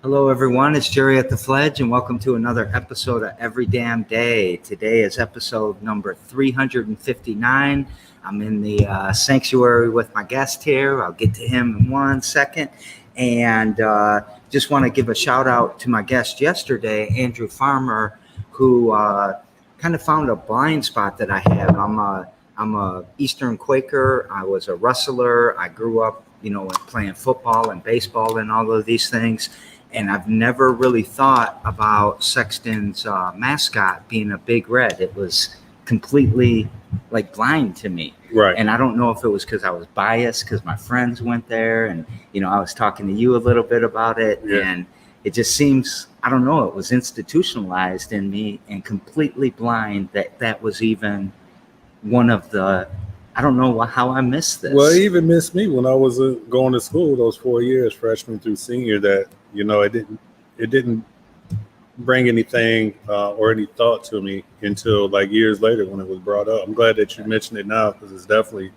Hello, everyone. It's Jerry at the Fledge, and welcome to another episode of Every Damn Day. Today is episode number 359. I'm in the sanctuary with my guest here. I'll get to him in 1 second. And just want to give a shout out to my guest yesterday, Andrew Farmer, who kind of found a blind spot that I have. I'm a Eastern Quaker. I was a wrestler. I grew up, playing football and baseball and all of these things. And I've never really thought about Sexton's mascot being a big red. It was completely blind to me. Right. And I don't know if it was because I was biased because my friends went there and, I was talking to you a little bit about it. Yeah. And it just seems, I don't know, it was institutionalized in me and completely blind that was even one of the, I don't know how I missed this. Well, it even missed me when I was going to school those 4 years, freshman through senior, that, it didn't bring anything or any thought to me until years later when it was brought up. I'm glad that you mentioned it now because it's definitely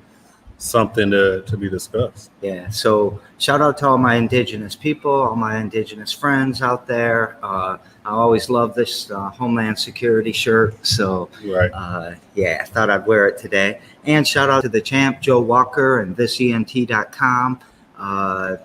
something to be discussed. Yeah. So shout out to all my indigenous people, all my indigenous friends out there. I always love this Homeland Security shirt. So right. I thought I'd wear it today. And shout out to the champ, Joe Walker, and thisent.com. We're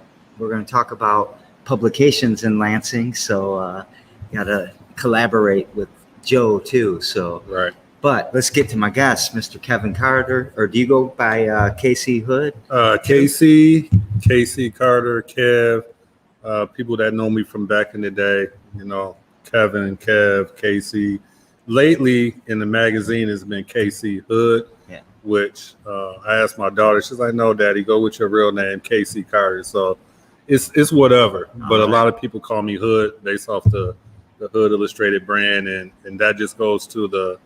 going to talk about publications in Lansing. So got to collaborate with Joe too. So right. But let's get to my guest, Mr. Kevin Carter, or do you go by KC Hood? KC Carter, Kev, people that know me from back in the day, Kevin, Kev, KC. Lately in the magazine has been KC Hood, yeah. Which I asked my daughter, she's like, no, Daddy, go with your real name, KC Carter. So it's whatever, but a lot of people call me Hood based off the Hood Illustrated brand, and that just goes to the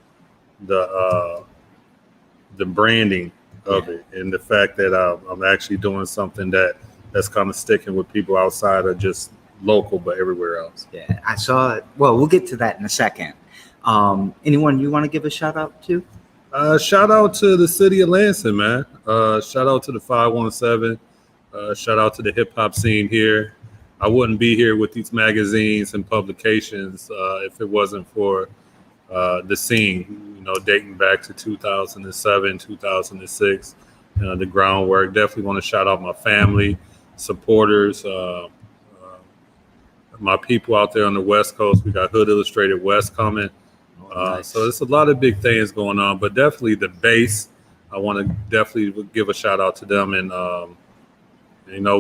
branding of it and the fact that I'm actually doing something that's kind of sticking with people outside of just local, but everywhere else. Yeah, I saw it. Well, we'll get to that in a second. Anyone you want to give a shout out to? Shout out to the city of Lansing, man. Shout out to the 517. Shout out to the hip hop scene here. I wouldn't be here with these magazines and publications if it wasn't for the scene, dating back to 2007, 2006, the groundwork. Definitely want to shout out my family, supporters, my people out there on the West Coast. We got Hood Illustrated West coming. Nice. So there's a lot of big things going on, but definitely the base, I want to definitely give a shout out to them. And,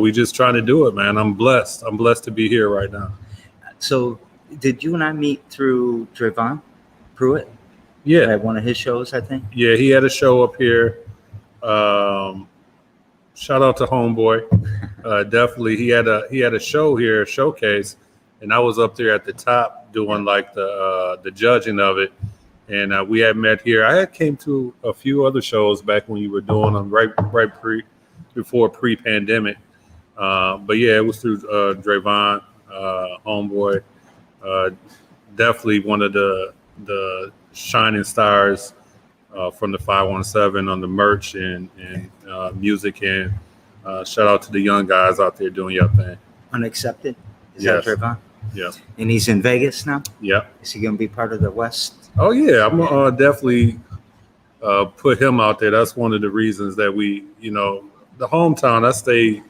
we just trying to do it, man. I'm blessed. I'm blessed to be here right now. So did you and I meet through Travon? Pruitt? Yeah. At one of his shows, I think. Yeah, he had a show up here. Shout out to Homeboy. Definitely, he had a show here, a showcase, and I was up there at the top doing the judging of it. And we had met here. I had came to a few other shows back when you were doing them before pre-pandemic. But yeah, it was through Dravon, Homeboy. Definitely one of the shining stars from the 517 on the merch and music. And shout out to the young guys out there doing your thing. Unaccepted? Is yes. that Trayvon? Yeah. And he's in Vegas now? Yeah. Is he going to be part of the West? Oh, yeah. I'm definitely put him out there. That's one of the reasons that we, the hometown, I stay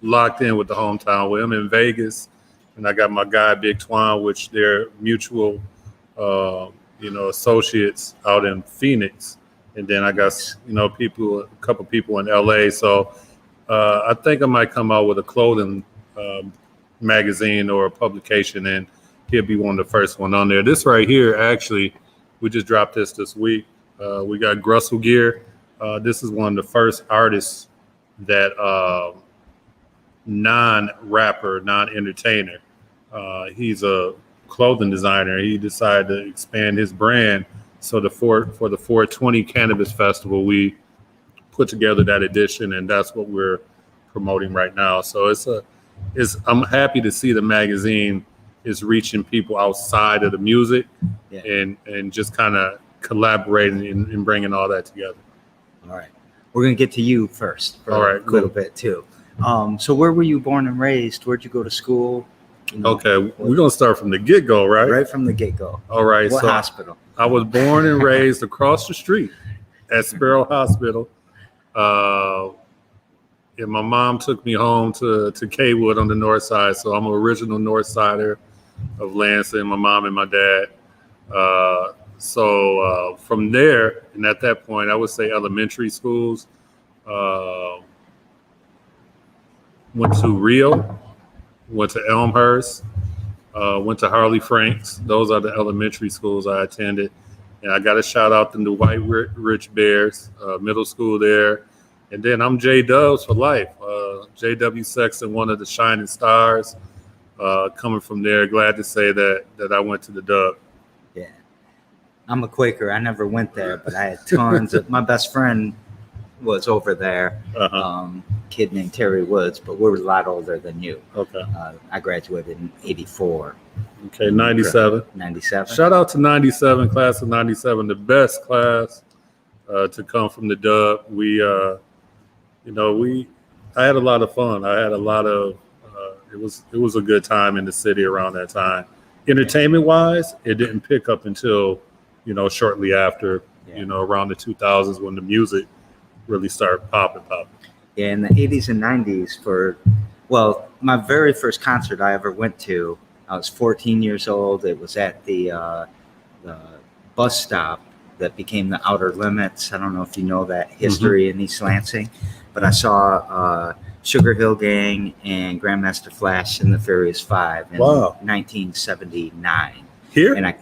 locked in with the hometown with him in Vegas. And I got my guy, Big Twine, which they're mutual, associates out in Phoenix. And then I got, a couple people in LA. So I think I might come out with a clothing magazine or a publication, and he'll be one of the first one on there. This right here, actually, we just dropped this week. We got Grussel Gear. This is one of the first artists that non-rapper, non-entertainer. He's a clothing designer. He decided to expand his brand. So for the 420 Cannabis Festival, we put together that edition, and that's what we're promoting right now. So I'm happy to see the magazine is reaching people outside of the music, and just kind of collaborating and bringing all that together. All right. We're going to get to you first for all right, a little bit too. So where were you born and raised? Where'd you go to school? Okay, we're going to start from the get-go, right? Right from the get-go. All right. What hospital? I was born and raised across the street at Sparrow Hospital. And my mom took me home to Kaywood on the north side. So I'm an original north sider of Lansing, my mom and my dad. So from there, and at that point, I would say elementary schools, went to Rio, went to Elmhurst, went to Harley Franks. Those are the elementary schools I attended. And I got a shout out to the White Rich Bears, middle school there. And then I'm J-Dubs for life. J.W. Sexton, one of the shining stars. Coming from there, glad to say that I went to the Dub. Yeah. I'm a Quaker. I never went there, but I had tons of, my best friend was over there. Kid named Terry Woods, but we're a lot older than you. Okay. I graduated in 84. Okay, 97. 97. Shout out to 97, class of 97, the best class to come from the Dub. I had a lot of fun. I had a lot of, it was a good time in the city around that time. Entertainment wise, it didn't pick up until, shortly after, around the 2000s when the music really started popping. Yeah, in the 80s and 90s my very first concert I ever went to, I was 14 years old. It was at the bus stop that became the Outer Limits. I don't know if you know that history in East Lansing, but I saw Sugar Hill Gang and Grandmaster Flash and the Furious Five in 1979. Here? And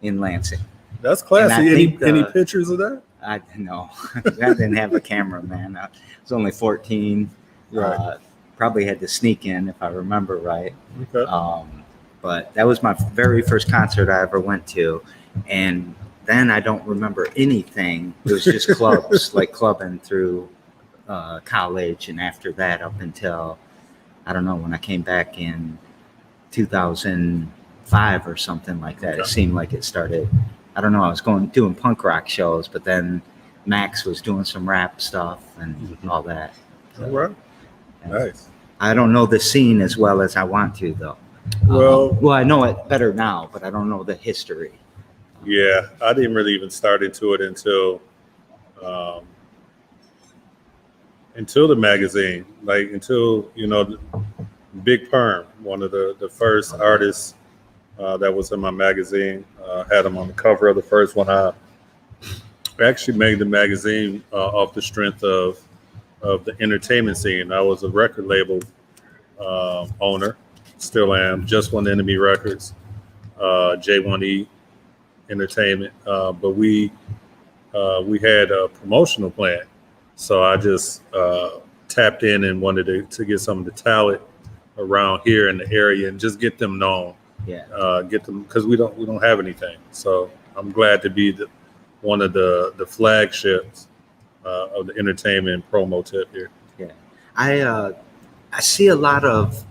in Lansing. That's classy. Any pictures of that? I didn't have a camera, man. I was only 14. Right. Probably had to sneak in if I remember right. Okay. But that was my very first concert I ever went to. And then I don't remember anything. It was just clubs, like clubbing through college. And after that, up until, I don't know, when I came back in 2005 or something like that, It seemed like it started. I don't know. I was doing punk rock shows, but then Max was doing some rap stuff and all that. So, all right. Nice. I don't know the scene as well as I want to, though. Well, I know it better now, but I don't know the history. Yeah, I didn't really even start into it until the magazine, until Big Perm, one of the first artists that was in my magazine, had him on the cover of the first one. I actually made the magazine off the strength of the entertainment scene. I was a record label owner, still am, Just One Enemy Records, J1E Entertainment, but we had a promotional plan. So I just tapped in and wanted to get some of the talent around here in the area and just get them known. Yeah. Get them, because we don't have anything. So I'm glad to be one of the flagships of the entertainment promo tip here. Yeah. I see a lot of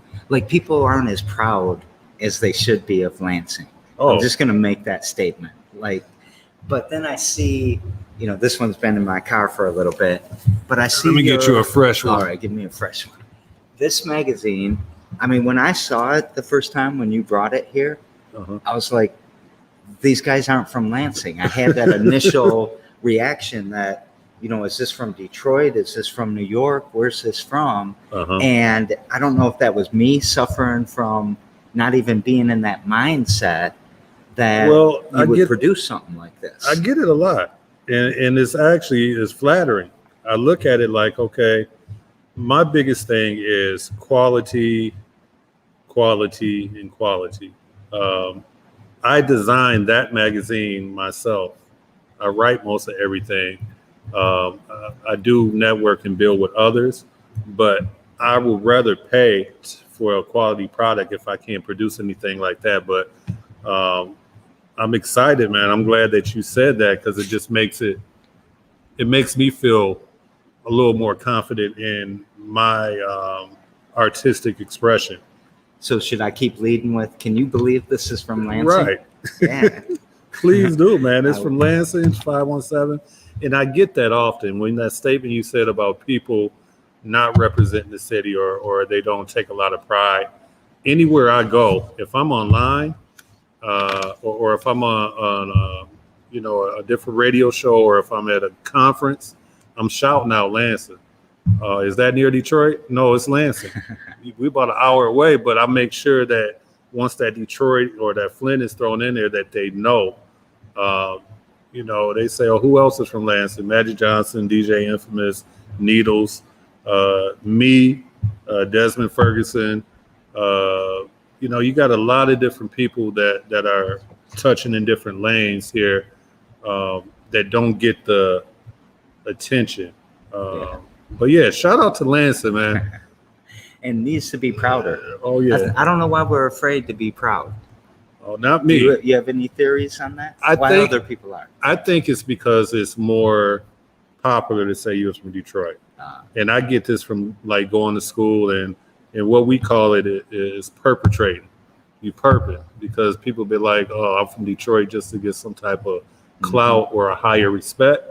people aren't as proud as they should be of Lansing. Oh. I'm just gonna make that statement. But then I see, this one's been in my car for a little bit, but I see. Let me get you a fresh one. All right, give me a fresh one. This magazine, when I saw it the first time when you brought it here, I was like, these guys aren't from Lansing. I had that initial reaction that, is this from Detroit? Is this from New York? Where's this from? And I don't know if that was me suffering from not even being in that mindset that you would produce something like this. I get it a lot. And it's flattering. I look at it like, okay, my biggest thing is quality, and quality. I designed that magazine myself. I write most of everything. I do network and build with others, but I would rather pay for a quality product if I can't produce anything like that. But I'm excited, man. I'm glad that you said that because it just makes me feel a little more confident in my artistic expression. So should I keep leading with, can you believe this is from Lansing? Right. Yeah. Please do, man. It's from Lansing, 517. And I get that often when that statement you said about people not representing the city or they don't take a lot of pride. Anywhere I go, if I'm online or if I'm on a different radio show or if I'm at a conference, I'm shouting out Lansing. Is that near Detroit? No, it's Lansing. We're about an hour away, but I make sure that once that Detroit or that Flint is thrown in there, that they know. They say, oh, who else is from Lansing? Magic Johnson, DJ Infamous, Needles, me, Desmond Ferguson. You got a lot of different people that are touching in different lanes here that don't get the attention. But yeah, shout out to Lansing, man. And needs to be prouder. Oh yeah. I don't know why we're afraid to be proud. Oh, not me. You have any theories on that? Why think other people are? I think it's because it's more popular to say you're from Detroit. And I get this from like going to school and what we call it is perpetrating. You perpet because people be like, oh, I'm from Detroit just to get some type of clout or a higher respect.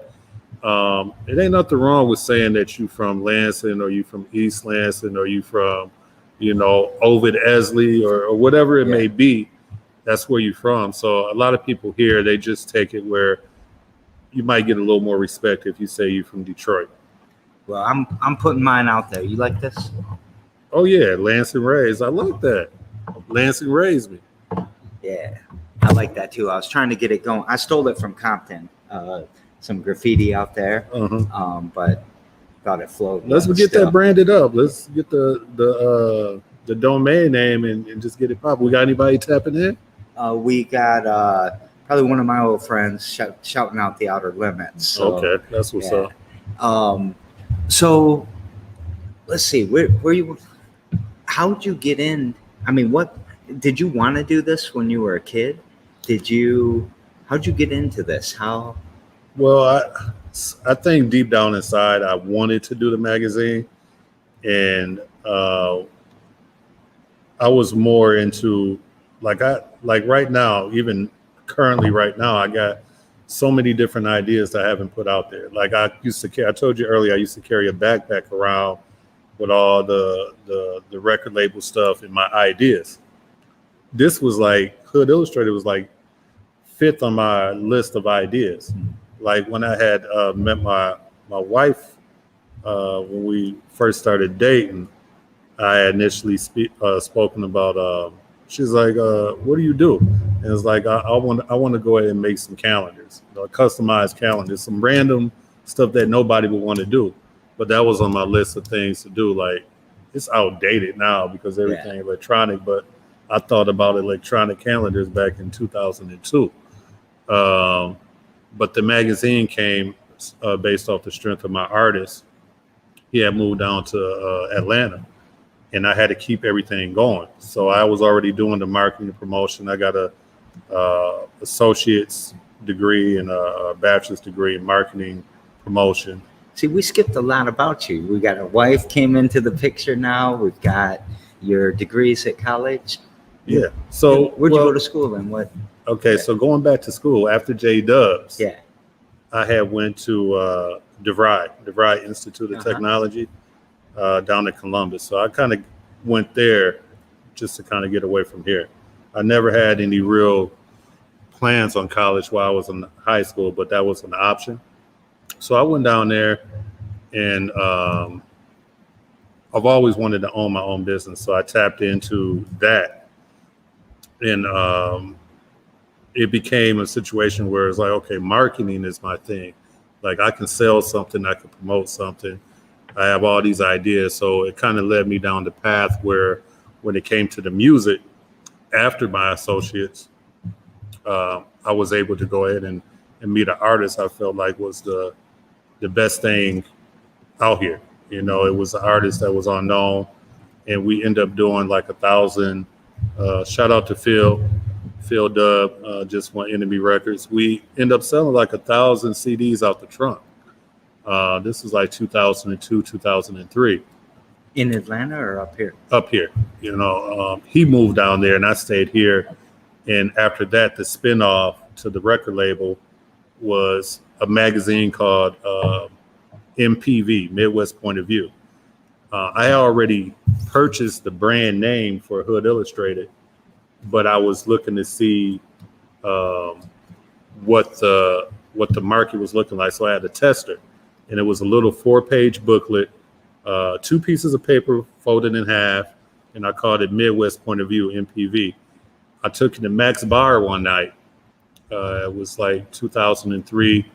It ain't nothing wrong with saying that you from Lansing or you from East Lansing or you from, Ovid Esley or whatever it may be. That's where you're from. So a lot of people here, they just take it where you might get a little more respect if you say you're from Detroit. Well, I'm putting mine out there. You like this? Oh yeah, Lansing raised. I like that. Lansing raised me. Yeah, I like that too. I was trying to get it going. I stole it from Compton. Some graffiti out there, but thought it flowed. Let's get that branded up. Let's get the domain name and just get it popping. We got anybody tapping in? We got probably one of my old friends shouting out the Outer Limits. So, okay, that's what's up. So let's see, where you? How'd you get in? I mean, what did you want to do this when you were a kid? How'd you get into this? How? Well, I think deep down inside, I wanted to do the magazine, and I was more into like right now, even currently right now, I got so many different ideas that I haven't put out there. Like I told you earlier, I used to carry a backpack around with all the record label stuff and my ideas. This was like Hood Illustrated was like fifth on my list of ideas. Like when I had met my wife when we first started dating, I had initially spoken about. She's like, "What do you do?" And it's like, I want to go ahead and make some calendars, customized calendars, some random stuff that nobody would want to do. But that was on my list of things to do. Like it's outdated now because everything electronic. But I thought about electronic calendars back in 2002. But the magazine came based off the strength of my artist. He had moved down to Atlanta, and I had to keep everything going. So I was already doing the marketing and promotion. I got a associate's degree and a bachelor's degree in marketing promotion. See, we skipped a lot about you. We got a wife came into the picture now. We've got your degrees at college. Yeah. So where'd you go to school and what? Okay, so going back to school after J-Dubs, I had went to DeVry Institute of Technology down in Columbus. So I kind of went there just to kind of get away from here. I never had any real plans on college while I was in high school, but that was an option. So I went down there, and I've always wanted to own my own business. So I tapped into that, and it became a situation where it's like, okay, marketing is my thing. Like I can sell something, I can promote something. I have all these ideas. So it kind of led me down the path where when it came to the music, after my associates, I was able to go ahead and and meet an artist I felt like was the best thing out here. You know, it was an artist that was unknown, and we end up doing like 1,000. Shout out to Phil Dub, just won Enemy Records. We end up selling like 1,000 CDs out the trunk. This was like 2002, 2003. In Atlanta or up here? Up here. You know, he moved down there and I stayed here. And after that, the spinoff to the record label was a magazine called MPV, Midwest Point of View. I already purchased the brand name for Hood Illustrated, but I was looking to see what the market was looking like. So I had a tester, and it was a little 4-page booklet, 2 pieces of paper folded in half, and I called it Midwest Point of View, MPV. I took it to Max Bar one night. It was like 2003,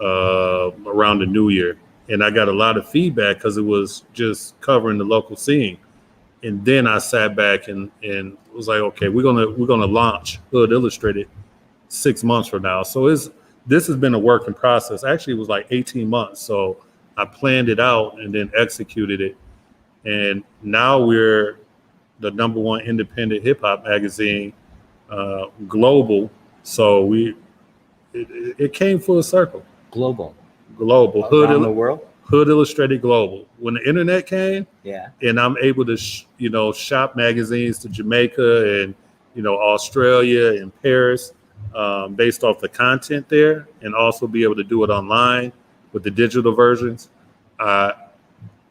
around the New Year. And I got a lot of feedback because it was just covering the local scene. And then I sat back and was like, okay, we're gonna launch Hood Illustrated 6 months from now. So this has been a work in process. Actually, it was like 18 months. So I planned it out and then executed it. And now we're the #1 independent hip hop magazine, global. So it came full circle. Global. Hood, the world. Hood Illustrated Global. When the internet came, yeah, and I'm able to shop magazines to Jamaica and Australia and Paris, based off the content there, and also be able to do it online with the digital versions. I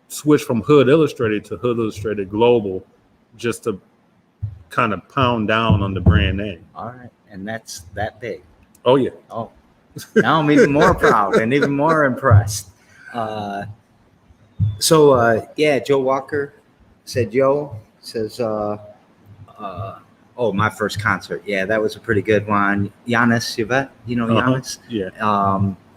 switched from Hood Illustrated to Hood Illustrated Global, just to kind of pound down on the brand name. All right, and that's that big. Oh yeah. Oh. Now I'm even more proud and even more impressed. Joe Walker said, my first concert. Yeah, that was a pretty good one. Giannis, Yvette, Giannis? Yeah.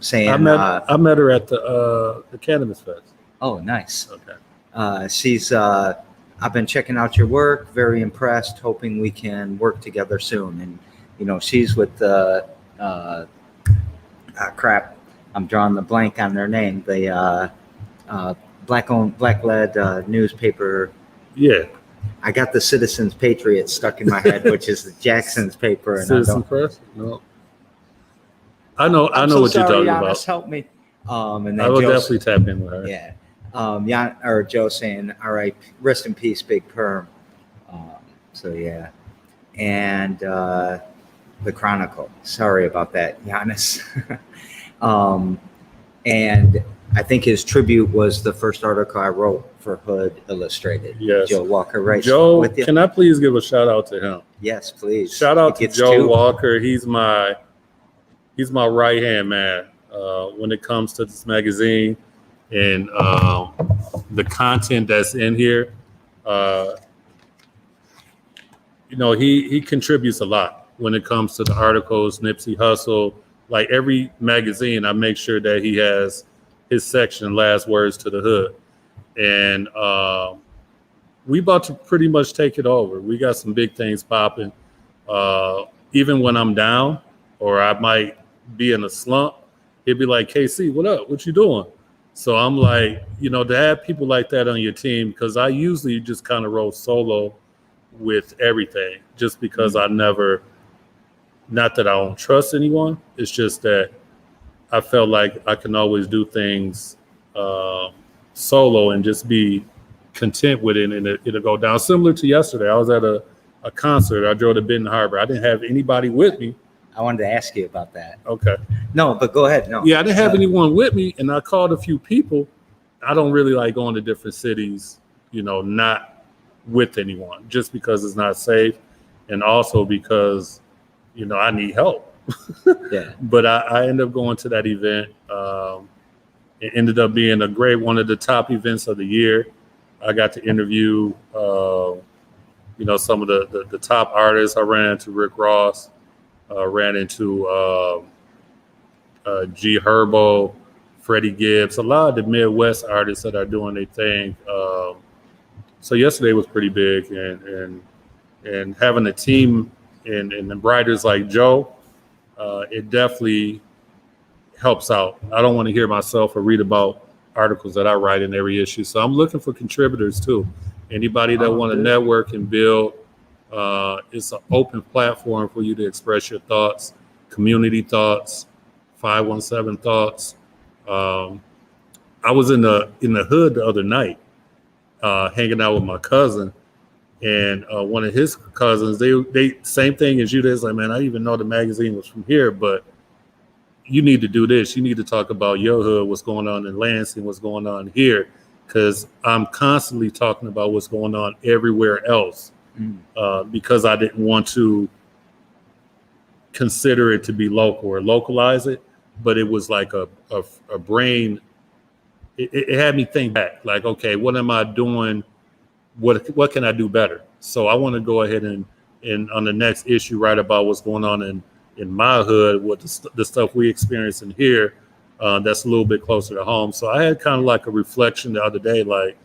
Saying I met her at the Cannabis Fest. Oh, nice. Okay. She's I've been checking out your work, very impressed, hoping we can work together soon. And she's with the I'm drawing the blank on their name. The black-led newspaper. Yeah. I got the Citizens Patriot stuck in my head, which is the Jackson's paper. And Citizen Press? No. I know what you're talking Giannis, about. Help me. And then I will definitely tap in with her. Yeah. Joe saying, all right, rest in peace, Big Perm. And the Chronicle. Sorry about that, Giannis. And I think his tribute was the first article I wrote for Hood Illustrated. Yes. Joe Walker, right? Joe, can I please give a shout out to him? Yes, please. Shout out to Joe Walker. He's my right hand man when it comes to this magazine and the content that's in here. He contributes a lot when it comes to the articles, Nipsey Hussle. Like every magazine, I make sure that he has his section, Last Words to the Hood. And we about to pretty much take it over. We got some big things popping. Even when I'm down or I might be in a slump, he'd be like, KC, what up? What you doing? So I'm like, to have people like that on your team, because I usually just kind of roll solo with everything just because I never... Not that I don't trust anyone. It's just that I felt like I can always do things solo and just be content with it, and it'll go down. Similar to yesterday, I was at a concert. I drove to Benton Harbor. I didn't have anybody with me. I wanted to ask you about that. Okay. No, but go ahead. No. Yeah, I didn't have anyone with me, and I called a few people. I don't really like going to different cities, not with anyone, just because it's not safe, and also because I need help. Yeah. But I ended up going to that event. It ended up being one of the top events of the year. I got to interview, some of the top artists. I ran into Rick Ross, ran into G Herbo, Freddie Gibbs, a lot of the Midwest artists that are doing their thing. So yesterday was pretty big, and having a team and writers like Joe, it definitely helps out. I don't want to hear myself or read about articles that I write in every issue. So I'm looking for contributors too. Anybody that want to network and build, it's an open platform for you to express your thoughts, community thoughts, 517 thoughts. I was in the hood the other night, hanging out with my cousin, and one of his cousins. They same thing as you. They're like, man, I didn't even know the magazine was from here, but you need to do this. You need to talk about your hood, what's going on in Lansing, what's going on here, because I'm constantly talking about what's going on everywhere else, because I didn't want to consider it to be local or localize it, but it was like a brain. It had me think back, like, okay, what am I doing? What can I do better? So I want to go ahead and on the next issue write about what's going on in my hood, what the stuff we experience in here, that's a little bit closer to home. So I had kind of like a reflection the other day, like,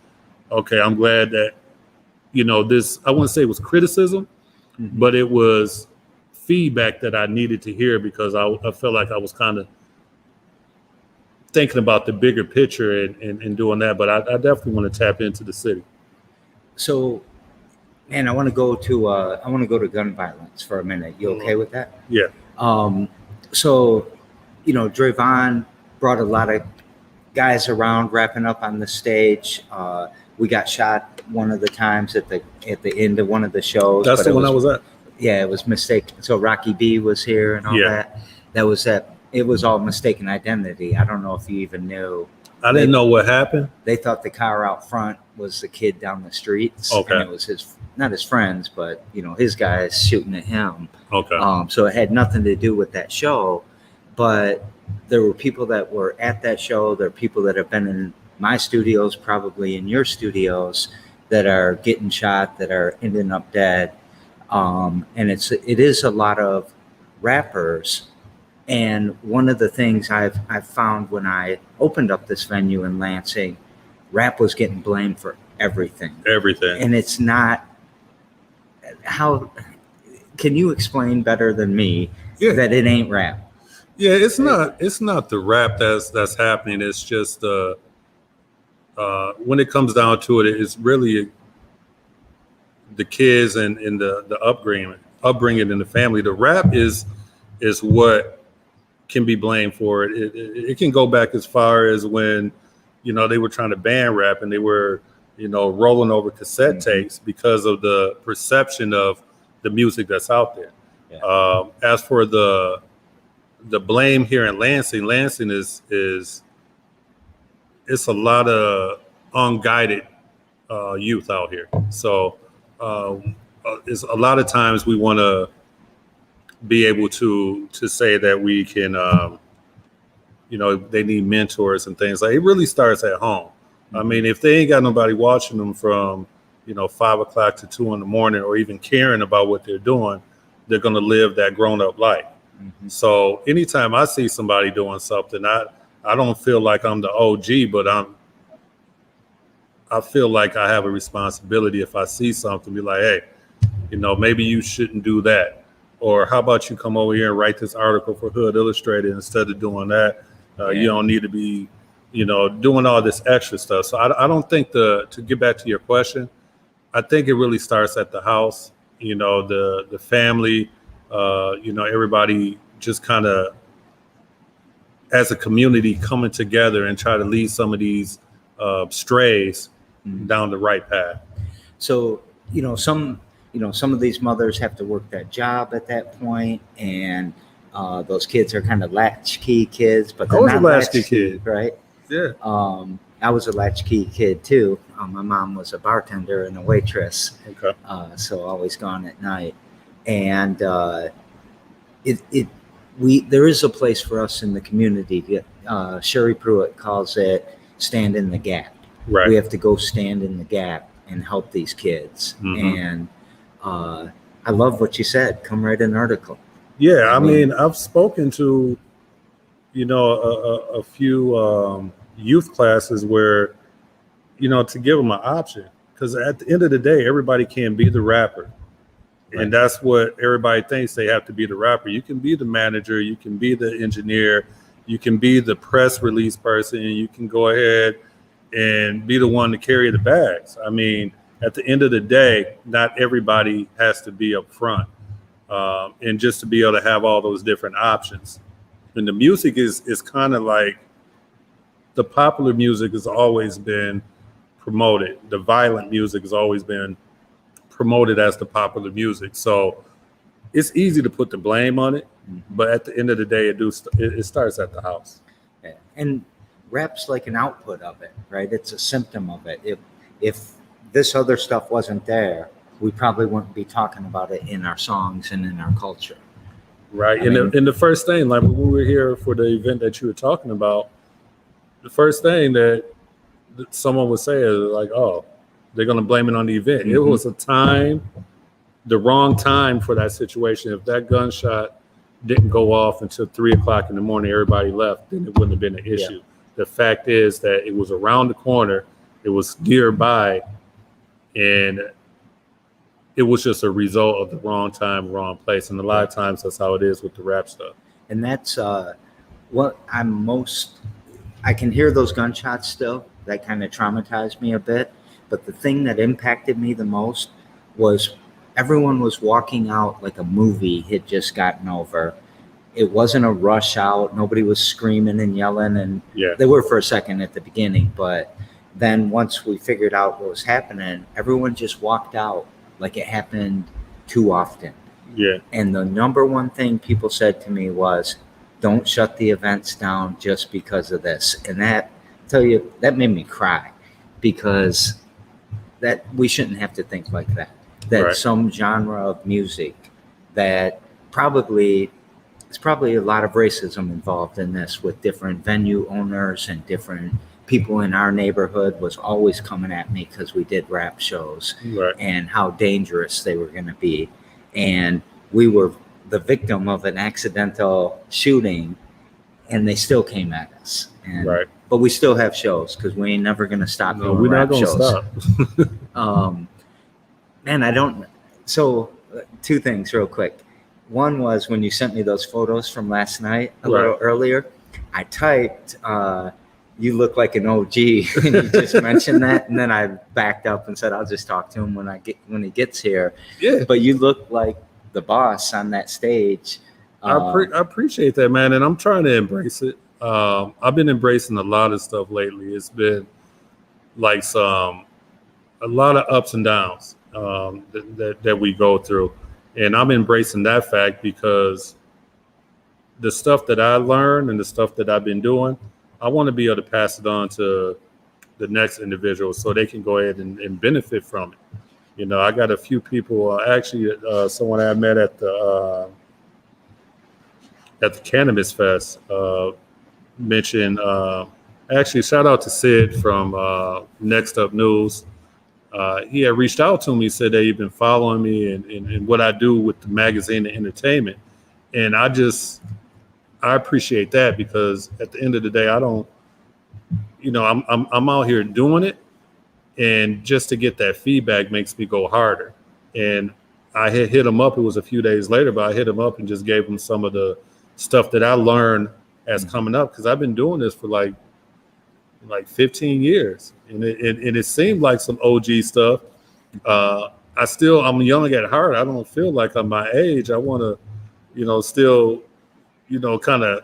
okay, I'm glad that, this, I wouldn't say it was criticism, but it was feedback that I needed to hear, because I felt like I was kind of thinking about the bigger picture and doing that. But I definitely want to tap into the city. So, man, I want to go to gun violence for a minute. You okay with that? Yeah. So, Drayvon brought a lot of guys around wrapping up on the stage. We got shot one of the times at the end of one of the shows. That's the one I was at. Yeah, it was mistaken. So Rocky B was here and all that. That was that. It was all mistaken identity. I don't know if you even knew. I didn't know what happened. They thought the car out front was the kid down the streets. Okay. And it was not his friends, but his guys shooting at him. Okay. So it had nothing to do with that show, but there were people that were at that show. There are people that have been in my studios, probably in your studios, that are getting shot, that are ending up dead. And it is a lot of rappers. And one of the things I've found when I opened up this venue in Lansing, rap was getting blamed for everything. Everything. And it's not. How can you explain better than me that it ain't rap? Yeah, it's not the rap that's happening. It's just when it comes down to it, it's really the kids and the upbringing in the family. The rap is what can be blamed for it. It can go back as far as when they were trying to ban rap, and they were rolling over cassette tapes because of the perception of the music that's out there. Yeah. As for the blame here in Lansing is it's a lot of unguided youth out here. So it's a lot of times we want to be able to say that we can, they need mentors and things. Like, it really starts at home. I mean, if they ain't got nobody watching them from, 5 o'clock to 2 a.m, or even caring about what they're doing, they're going to live that grown up life. Mm-hmm. So anytime I see somebody doing something, I don't feel like I'm the OG, but I feel like I have a responsibility. If I see something, be like, hey, maybe you shouldn't do that. Or how about you come over here and write this article for Hood Illustrated instead of doing that? You don't need to be, doing all this extra stuff. So I don't think to get back to your question, I think it really starts at the house, the family, everybody just kind of as a community coming together and try to lead some of these down the right path. So, some of these mothers have to work that job at that point, and those kids are kind of latchkey kids, but they're not latchkey kid, right? Yeah. I was a latchkey kid too. My mom was a bartender and a waitress. Okay. So always gone at night, and there is a place for us in the community. Sherry Pruitt calls it "stand in the gap." Right. We have to go stand in the gap and help these kids. Mm-hmm. And I love what you said. Come write an article. Yeah, I mean, I've spoken to, a few youth classes where, to give them an option, because at the end of the day, everybody can't be the rapper. And that's what everybody thinks they have to be the rapper. You can be the manager, you can be the engineer, you can be the press release person, and you can go ahead and be the one to carry the bags. I mean, at the end of the day, not everybody has to be up front. And just to be able to have all those different options. And the music is kind of like the popular music has always been promoted. The violent music has always been promoted as the popular music. So it's easy to put the blame on it, but at the end of the day, it starts at the house. Yeah. And rap's like an output of it, right? It's a symptom of it. If this other stuff wasn't there, we probably wouldn't be talking about it in our songs and in our culture. Right. And the first thing, like when we were here for the event that you were talking about, the first thing that someone would say is like, oh, they're going to blame it on the event. It was the wrong time for that situation. If that gunshot didn't go off until 3 o'clock in the morning, everybody left, then it wouldn't have been an issue. Yeah. The fact is that it was around the corner, it was nearby, and it was just a result of the wrong time, wrong place. And a lot of times that's how it is with the rap stuff. And that's what I can hear those gunshots still. That kind of traumatized me a bit. But the thing that impacted me the most was everyone was walking out like a movie had just gotten over. It wasn't a rush out. Nobody was screaming and yelling. And they were for a second at the beginning. But then once we figured out what was happening, everyone just walked out like it happened too often. Yeah. And the number one thing people said to me was, don't shut the events down just because of this. And that made me cry, because that we shouldn't have to think like that. That some genre of music that it's probably a lot of racism involved in this, with different venue owners and different people in our neighborhood was always coming at me because we did rap shows and how dangerous they were going to be. And we were the victim of an accidental shooting, and they still came at us. And, but we still have shows because we ain't never going to stop doing we're rap not gonna shows. Stop. So two things real quick. One was when you sent me those photos from last night a little earlier, I typed, you look like an OG, and you just mentioned that, and then I backed up and said I'll just talk to him when he gets here. Yeah. But you look like the boss on that stage. I appreciate that, man, and I'm trying to embrace it. I've been embracing a lot of stuff lately. It's been like a lot of ups and downs that we go through, and I'm embracing that fact because the stuff that I learned and the stuff that I've been doing, I want to be able to pass it on to the next individual so they can go ahead and benefit from it. You know, I got a few people, someone I met at the Cannabis Fest mentioned, actually shout out to Sid from Next Up News. He had reached out to me, said that he'd been following me and what I do with the magazine and entertainment. And I appreciate that, because at the end of the day, I don't, I'm out here doing it, and just to get that feedback makes me go harder. And I had hit him up. It was a few days later, but I hit him up and just gave him some of the stuff that I learned as coming up, because I've been doing this for like 15 years, and it seemed like some OG stuff. I'm young at heart. I don't feel like I'm my age. I want to, still, kind of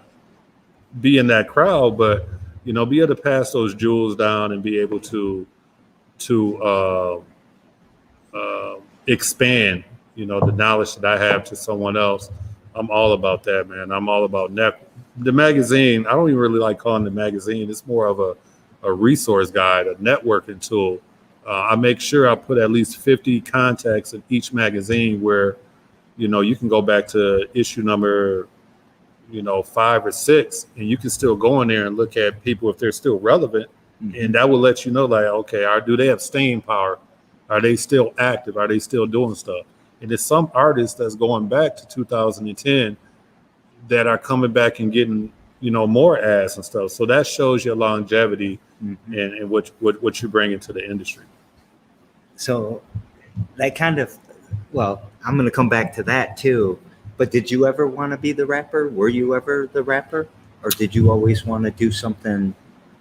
be in that crowd, but be able to pass those jewels down and be able to expand, the knowledge that I have to someone else. I'm all about that, man. I'm all about the magazine. I don't even really like calling it a magazine. It's more of a resource guide, a networking tool. I make sure I put at least 50 contacts in each magazine where, you can go back to issue number, 5 or 6, and you can still go in there and look at people if they're still relevant. And that will let you know, like, okay, do they have staying power? Are they still active? Are they still doing stuff? And there's some artists that's going back to 2010 that are coming back and getting, more ads and stuff. So that shows your longevity and what you bring into the industry. So that kind of Well, I'm going to come back to that too. But did you ever want to be the rapper? Were you ever the rapper? Or did you always want to do something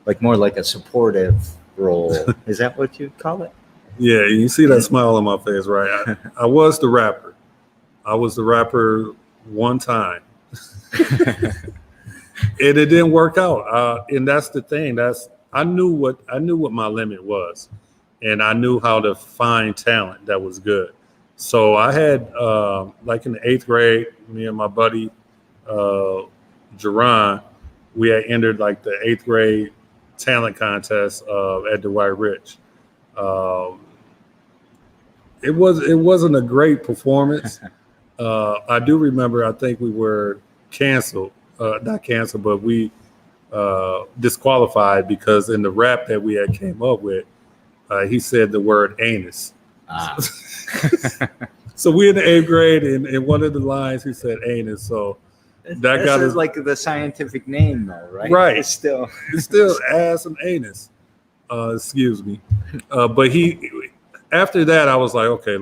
like more like a supportive role? Is that what you'd call it? Yeah, you see that smile on my face, right? I was the rapper. I was the rapper one time. And it didn't work out. And that's the thing. I knew what my limit was. And I knew how to find talent that was good. So I had like in the 8th grade, me and my buddy Jerron, we had entered like the 8th grade talent contest at Dwight Rich. It wasn't a great performance. I do remember. I think we were canceled, not canceled, but we disqualified because in the rap that we had came up with, he said the word anus. So we in the 8th grade, and in one of the lines he said anus. So that got us like the scientific name, though, right? Right. It's still ass and anus. Excuse me. But after that, I was like, okay,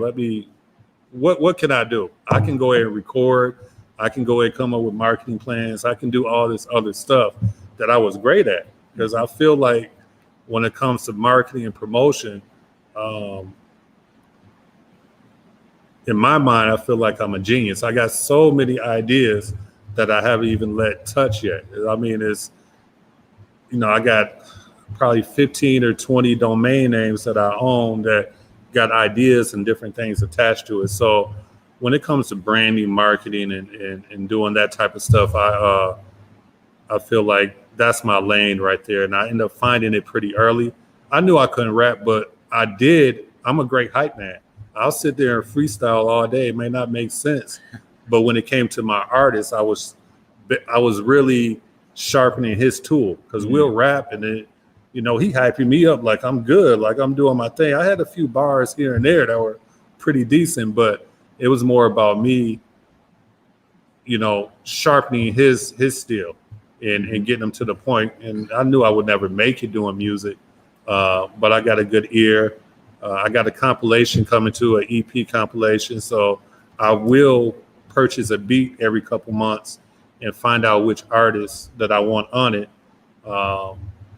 what can I do? I can go ahead and record. I can go ahead and come up with marketing plans. I can do all this other stuff that I was great at, because I feel like when it comes to marketing and promotion, in my mind, I feel like I'm a genius. I got so many ideas that I haven't even let touch yet. I mean, I got probably 15 or 20 domain names that I own that got ideas and different things attached to it. So when it comes to branding, marketing, and doing that type of stuff, I feel like that's my lane right there. And I ended up finding it pretty early. I knew I couldn't rap, but I did. I'm a great hype man. I'll sit there and freestyle all day. It may not make sense, but when it came to my artist, I was really sharpening his tool, because we'll rap and then, he hyping me up like I'm good, like I'm doing my thing. I had a few bars here and there that were pretty decent, but it was more about me, sharpening his steel and getting him to the point. And I knew I would never make it doing music, but I got a good ear. I got a compilation coming to, an EP compilation. So I will purchase a beat every couple months and find out which artists that I want on it.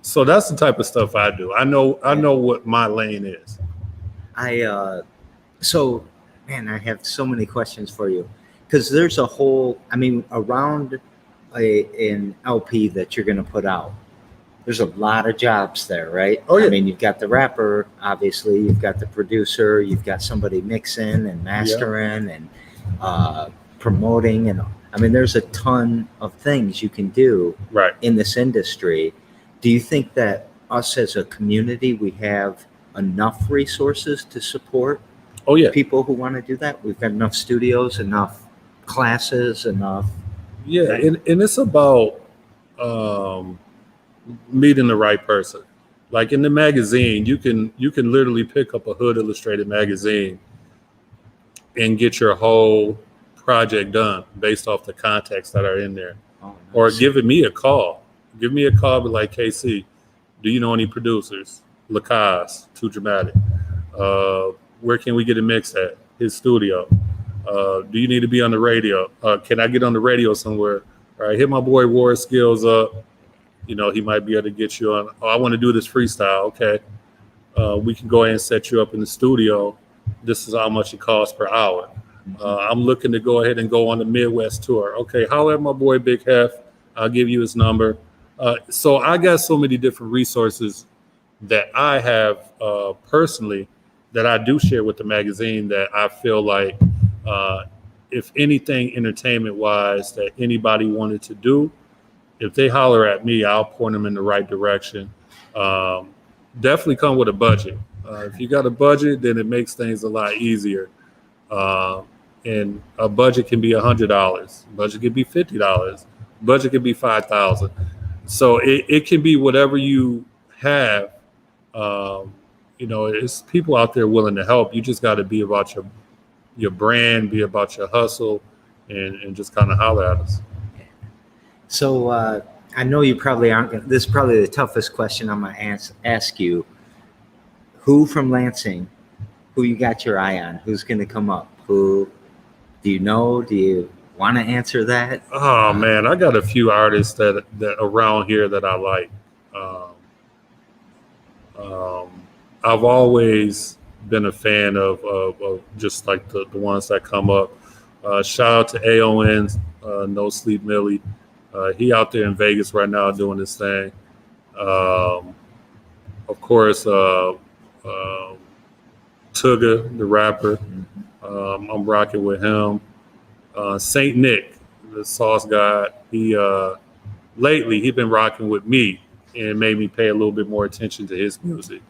So that's the type of stuff I do. I know what my lane is. So, man, I have so many questions for you, because there's a whole, around an LP that you're going to put out, there's a lot of jobs there, right? Oh, yeah. You've got the rapper, obviously, you've got the producer, you've got somebody mixing and mastering and promoting, and there's a ton of things you can do in this industry. Do you think that us as a community, we have enough resources to support people who want to do that? We've got enough studios, enough classes, enough. Yeah, and it's about meeting the right person. Like in the magazine, you can literally pick up a Hood Illustrated magazine and get your whole project done based off the contacts that are in there. Oh, nice. Or giving me a call. Give me a call, be like, KC, do you know any producers? Lacasse, Too Dramatic. Where can we get a mix at? His studio. Do you need to be on the radio? Can I get on the radio somewhere? All right, hit my boy War Skills up. He might be able to get you on. Oh, I want to do this freestyle. Okay. We can go ahead and set you up in the studio. This is how much it costs per hour. I'm looking to go ahead and go on the Midwest tour. Okay, holler at my boy Big Hef. I'll give you his number. So I got so many different resources that I have personally that I do share with the magazine, that I feel like if anything entertainment-wise that anybody wanted to do, if they holler at me, I'll point them in the right direction. Definitely come with a budget. If you got a budget, then it makes things a lot easier. And a budget can be $100. Budget can be $50. Budget can be $5,000. So it can be whatever you have. It's people out there willing to help. You just got to be about your brand, be about your hustle, and just kind of holler at us. So I know you probably aren't. This is probably the toughest question I'm going to ask you. Who from Lansing, who you got your eye on? Who's going to come up? Who do you know? Do you want to answer that? Oh man, I got a few artists that around here that I like. I've always been a fan of just like the ones that come up. Shout out to AON, No Sleep Millie. He out there in Vegas right now doing his thing. Of course, Tugga, the rapper. I'm rocking with him. Saint Nick, the sauce guy. Lately he been rocking with me and made me pay a little bit more attention to his music.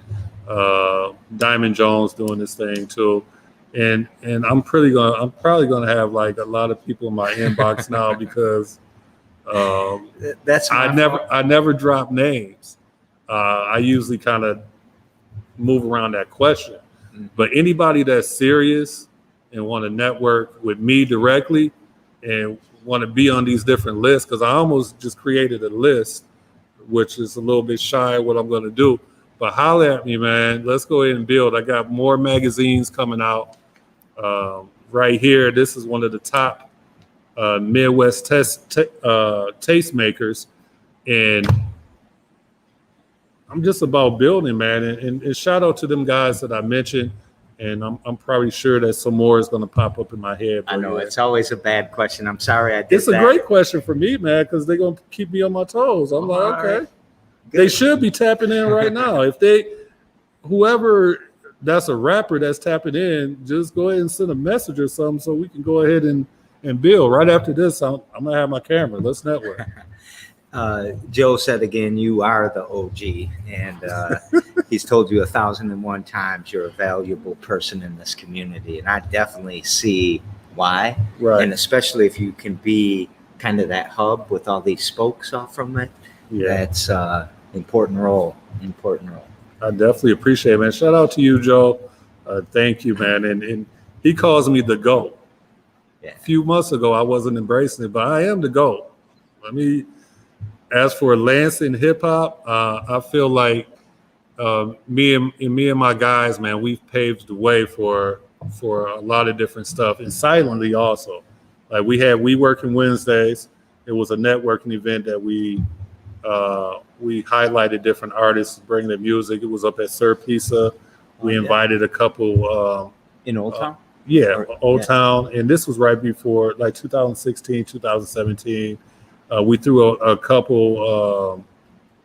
Diamond Jones doing this thing too, and I'm probably gonna have like a lot of people in my inbox now because I never drop names. I usually kind of move around that question, but anybody that's serious and want to network with me directly and want to be on these different lists, because I almost just created a list, which is a little bit shy of what I'm going to do. But holler at me, man. Let's go ahead and build. I got more magazines coming out right here. This is one of the top Midwest tastemakers, and I'm just about building, man. And shout out to them guys that I mentioned. And I'm probably sure that some more is going to pop up in my head. I know it's always a bad question. I'm sorry I did It's a great question for me, man, because they're going to keep me on my toes. I'm like, okay. Right. They should be tapping in right now. If whoever that's a rapper that's tapping in, just go ahead and send a message or something so we can go ahead and build. Right after this, I'm going to have my camera. Let's network. Joe said again, you are the OG, and he's told you 1,001 times you're a valuable person in this community, and I definitely see why. Right. And especially if you can be kind of that hub with all these spokes off from it, that's important role. I definitely appreciate it, man. Shout out to you, Joe. Thank you, man. And he calls me the GOAT. Yeah. A few months ago, I wasn't embracing it, but I am the GOAT. As for Lansing hip hop, I feel like me and my guys, man, we've paved the way for a lot of different stuff, and silently also. Like we Working Wednesdays. It was a networking event that we highlighted different artists, bring their music. It was up at Sir Pizza. We invited a couple in Old Town. Old Town, and this was right before like 2016, 2017. We threw a couple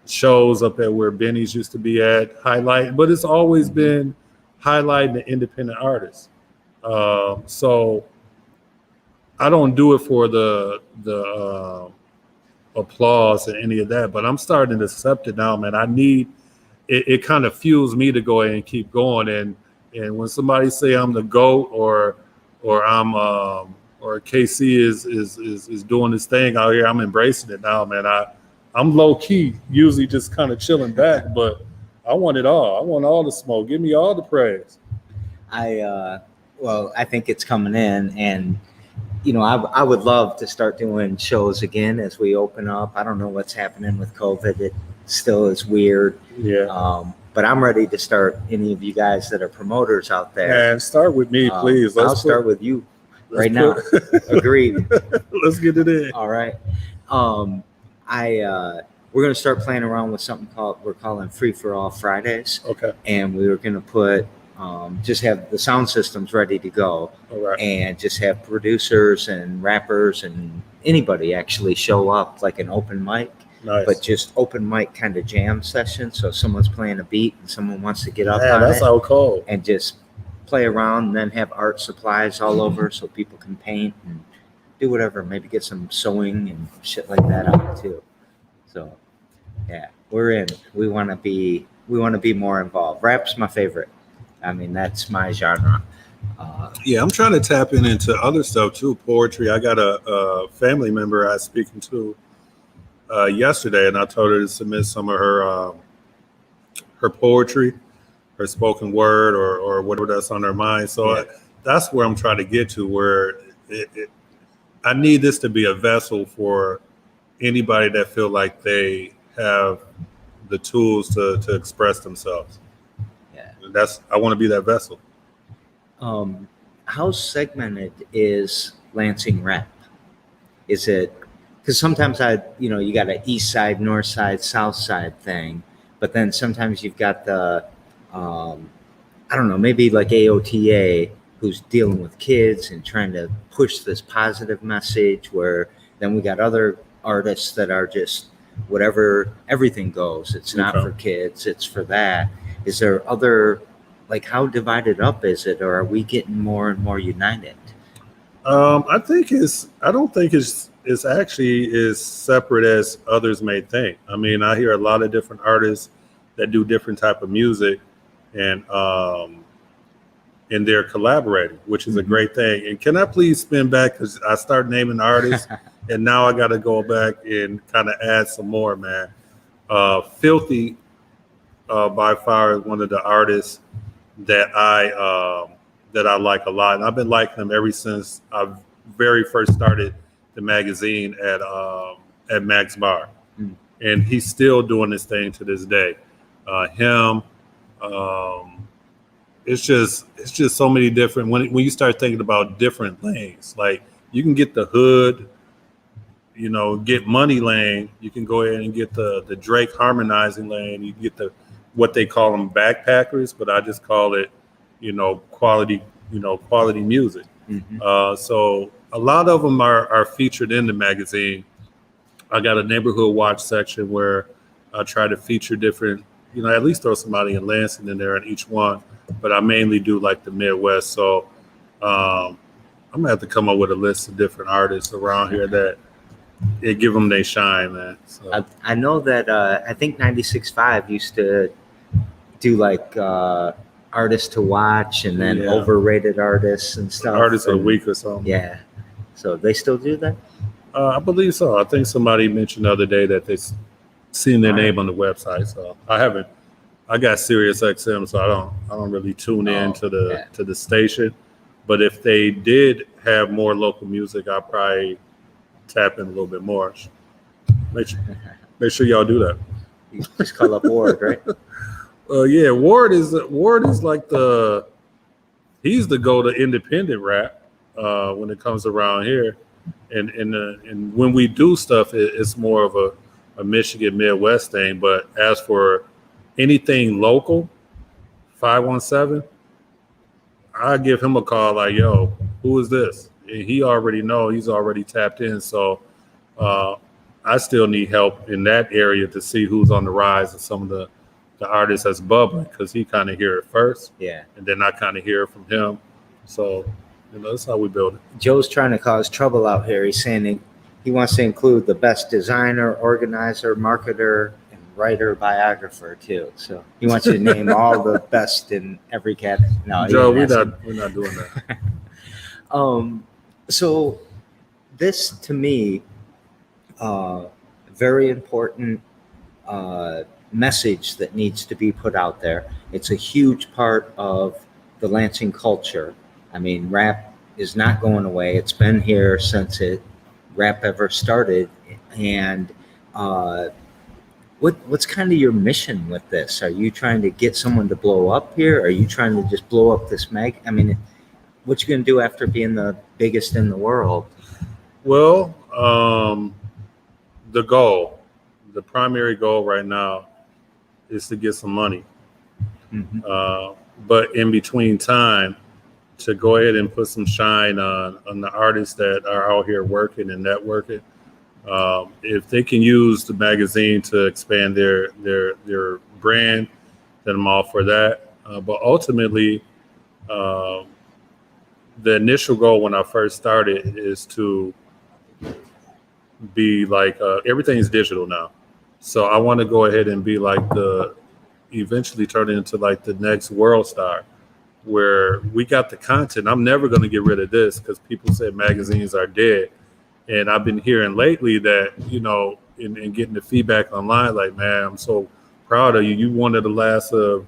shows up at where Benny's used to be at, but it's always been highlighting the independent artists. So I don't do it for the applause and any of that, but I'm starting to accept it now, man. I need it kind of fuels me to go ahead and keep going. And when somebody say I'm the GOAT or I'm or KC is doing this thing out here, I'm embracing it now, man. I'm low key, usually just kind of chilling back, but I want it all. I want all the smoke. Give me all the praise. I think it's coming in, and I would love to start doing shows again as we open up. I don't know what's happening with COVID. It still is weird. Yeah. But I'm ready to start. Any of you guys that are promoters out there, and start with me, please. I'll start with you. Right now. Agreed. Let's get it in. All right. We're going to start playing around with something we're calling Free for All Fridays. Okay. And we were going to put just have the sound systems ready to go. All right. And just have producers and rappers and anybody actually show up, like an open mic. Nice. But just open mic kind of jam session. So someone's playing a beat and someone wants to get up on that's it. how cool. And just play around, and then have art supplies all over so people can paint and do whatever, maybe get some sewing and shit like that out too. So yeah, we're in. We want to be more involved. Rap's my favorite. That's my genre. I'm trying to tap into other stuff too. Poetry. I got a family member I was speaking to yesterday, and I told her to submit some of her poetry, her spoken word, or whatever that's on their mind. So that's where I'm trying to get to, where I need this to be a vessel for anybody that feel like they have the tools to express themselves. Yeah. I want to be that vessel. how segmented is Lansing rap? Is it because sometimes you got an east side, north side, south side thing, but then sometimes you've got the, I don't know, maybe like AOTA who's dealing with kids and trying to push this positive message, where then we got other artists that are just whatever, everything goes. It's not for kids, it's for that. Is there other, like, how divided up is it, or are we getting more and more united? I don't think it's actually as separate as others may think. I mean, I hear a lot of different artists that do different type of music, and they're collaborating, which is a great thing. And can I please spin back, because I start naming artists and now I got to go back and kind of add some more, man. Filthy by far is one of the artists that I like a lot, and I've been liking him ever since I very first started the magazine at Max Bar, and he's still doing this thing to this day. It's just so many different. When you start thinking about different lanes, like you can get the hood, get money lane. You can go ahead and get the Drake harmonizing lane. You can get the what they call them backpackers, but I just call it quality music. So a lot of them are featured in the magazine. I got a neighborhood watch section where I try to feature different, at least throw somebody in Lansing in there in each one, but I mainly do like the Midwest. So I'm gonna have to come up with a list of different artists around here that it give them they shine, man. So. I know that I think 96.5 used to do like artists to watch, and then overrated artists and stuff. Artists of the week or something. Yeah. So they still do that? I believe so. I think somebody mentioned the other day that they seen their name on the website. So I haven't. I got Sirius XM, so I don't really tune in to the station. But if they did have more local music, I'll probably tap in a little bit more. Make sure y'all do that. You just call up Ward, right? Yeah, Ward is like he's the go to independent rap when it comes around here, and when we do stuff, it's more of a Michigan Midwest thing. But as for anything local, 517, I give him a call like, yo, who is this? And he already know, he's already tapped in. So I still need help in that area to see who's on the rise and some of the artists that's bubbling, because he kind of hear it first. Yeah. And then I kind of hear it from him. So, that's how we build it. Joe's trying to cause trouble out here. He's saying he wants to include the best designer, organizer, marketer, and writer, biographer too. So he wants you to name all the best in every category. No, Joe, we're not doing that. So this, to me, very important message that needs to be put out there. It's a huge part of the Lansing culture. I mean, rap is not going away. It's been here since rap ever started. And what's kind of your mission with this? Are you trying to get someone to blow up here? Are you trying to just blow up this mag? I mean, what you gonna do after being the biggest in the world? Well, the primary goal right now is to get some money. But in between time, to go ahead and put some shine on the artists that are out here working and networking. If they can use the magazine to expand their brand, then I'm all for that. But ultimately, the initial goal when I first started is to be like, everything's digital now. So I want to go ahead and be like eventually turn it into like the next world star, where we got the content. I'm never going to get rid of this, because people say magazines are dead. And I've been hearing lately that, in getting the feedback online, like, man, I'm so proud of you. You one of the last of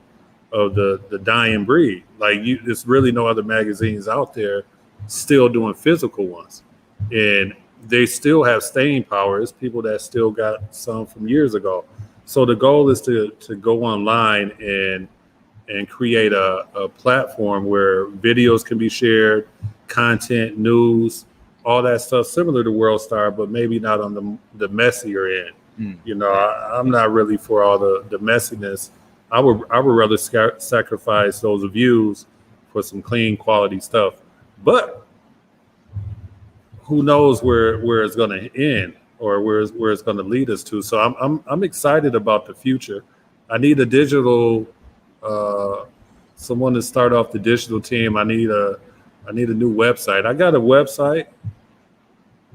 the dying breed. Like, there's really no other magazines out there still doing physical ones. And they still have staying power. It's people that still got some from years ago. So the goal is to go online and create a platform where videos can be shared, content, news, all that stuff, similar to WorldStar, but maybe not on the messier end. You know, I'm not really for all the messiness. I would rather sacrifice those views for some clean quality stuff. But who knows where it's going to end or where it's going to lead us to. So I'm excited about the future. I need a digital someone to start off the digital team. I need a new website. I got a website,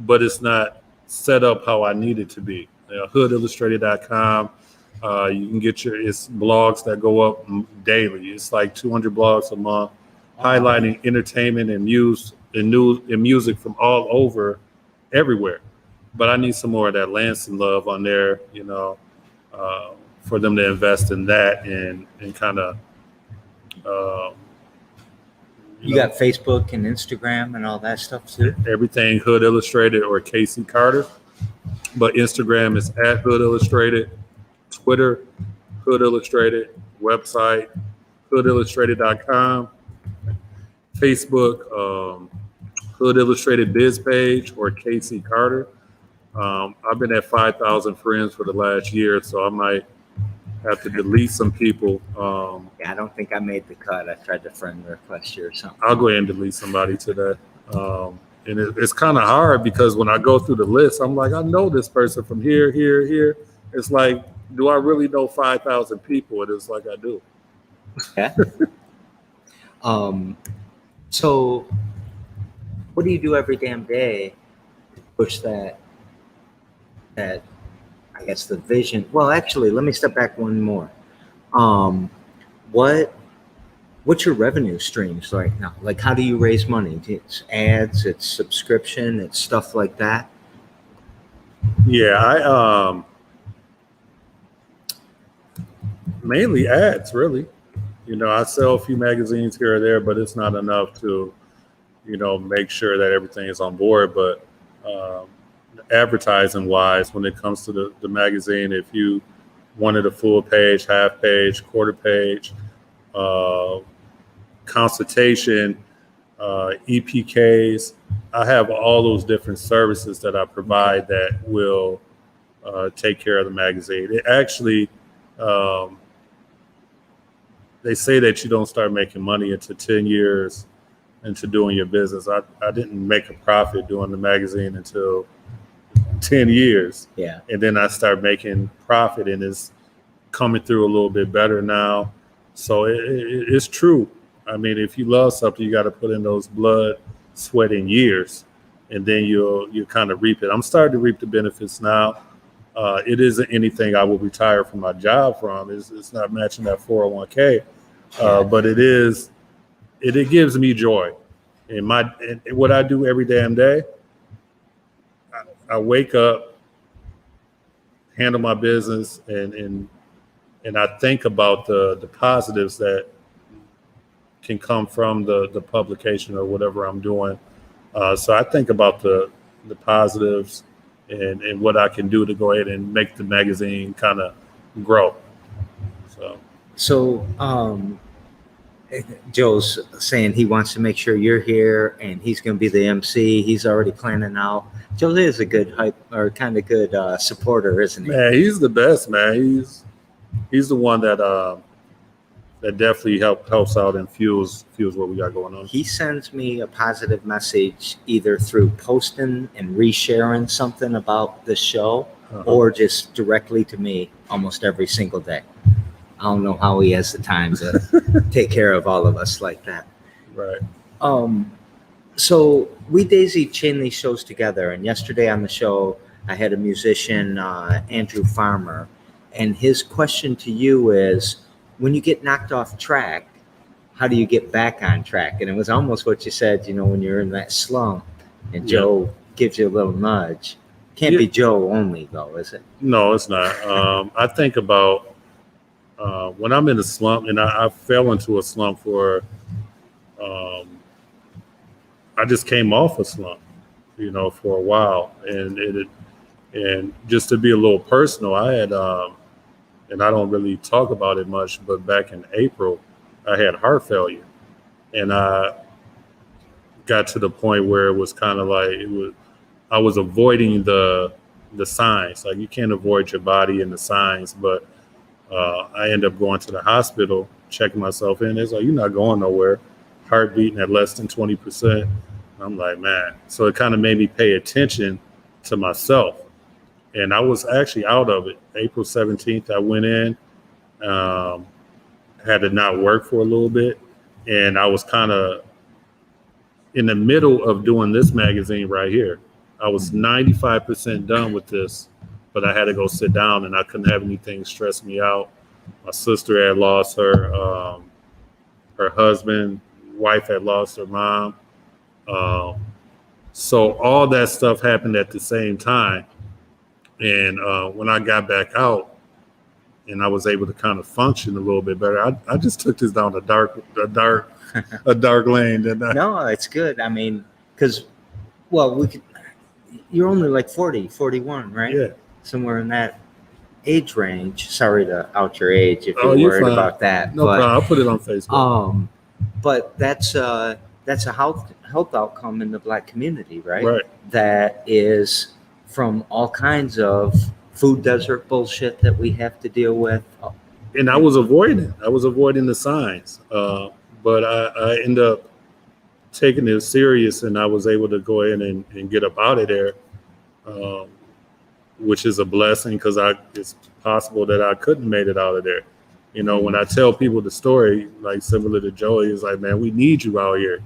but it's not set up how I need it to be. Hoodillustrated.com. You can get it's blogs that go up daily. It's like 200 blogs a month, highlighting entertainment and news and music from all over, everywhere. But I need some more of that Lansing love on there, you know, for them to invest in that and kind of. You got Facebook and Instagram and all that stuff too? Everything Hood Illustrated or Casey Carter. But Instagram is at Hood Illustrated, Twitter, Hood Illustrated, website, hoodillustrated.com, Facebook, Hood Illustrated Biz page or Casey Carter. I've been at 5,000 friends for the last year, so I might have to delete some people. I don't think I made the cut. I tried to friend request you or something. I'll go ahead and delete somebody today. And it's kind of hard because when I go through the list, I'm like, I know this person from here, here, here. It's like, do I really know 5,000 people? And it's like, I do. Yeah. So what do you do every damn day to push that, I guess, the vision? Well, actually, let me step back one more. What's your revenue streams right now? Like, how do you raise money? It's ads, it's subscription, it's stuff like that. Yeah, I mainly ads, really. You know, I sell a few magazines here or there, but it's not enough to, you know, make sure that everything is on board. But advertising wise, when it comes to the magazine, if you wanted a full page, half page, quarter page, consultation, EPKs, I have all those different services that I provide that will take care of the magazine. It actually, they say that you don't start making money until 10 years into doing your business. I didn't make a profit doing the magazine until 10 years. Yeah. And then I start making profit, and it's coming through a little bit better now. So it's true. I mean, if you love something, you got to put in those blood, sweat, and years, and then you'll kind of reap it. I'm starting to reap the benefits now. It isn't anything I will retire from my job from. It's not matching that 401k, but it gives me joy. And what I do every damn day, I wake up, handle my business, and I think about the positives that can come from the publication or whatever I'm doing. So I think about the positives and what I can do to go ahead and make the magazine kind of grow. So Joe's saying he wants to make sure you're here, and he's going to be the MC. He's already planning out. Joe is a good good supporter, isn't he? Man, he's the best, man. He's the one that definitely helps out and fuels what we got going on. He sends me a positive message either through posting and resharing something about the show, or just directly to me almost every single day. I don't know how he has the time to take care of all of us like that. Right. So we daisy chain these shows together, and yesterday on the show I had a musician, Andrew Farmer, and his question to you is, when you get knocked off track, how do you get back on track? And it was almost what you said, you know, when you're in that slump and Joe gives you a little nudge. Can't be Joe only though, is it? No, it's not. I think about when I'm in a slump, and I fell into a slump for, I just came off a slump, you know, for a while. And just to be a little personal, I had, and I don't really talk about it much, but back in April, I had heart failure, and I got to the point where it was kind of like I was avoiding the signs. Like, you can't avoid your body and the signs, but I ended up going to the hospital, checking myself in. It's like, you're not going nowhere. Heart beating at less than 20%. I'm like, man. So it kind of made me pay attention to myself. And I was actually out of it. April 17th, I went in, had to not work for a little bit. And I was kind of in the middle of doing this magazine right here. I was 95% done with this, but I had to go sit down, and I couldn't have anything stress me out. My sister had lost her husband, wife had lost her mom. So all that stuff happened at the same time. And when I got back out and I was able to kind of function a little bit better, I just took this down a dark lane. No, it's good. I mean, because, well, you're only like 40, 41, right? Yeah. Somewhere in that age range. Sorry to out your age if Oh, you're you're worried fine. about that. No problem. I'll put it on Facebook. But that's a health outcome in the Black community, right? Right. That is from all kinds of food desert bullshit that we have to deal with. And I was avoiding the signs. But I ended up taking it serious, and I was able to go in and get up out of there, which is a blessing, because it's possible that I couldn't made it out of there. You know, when I tell people the story, like similar to Joey, it's like, man, we need you out here.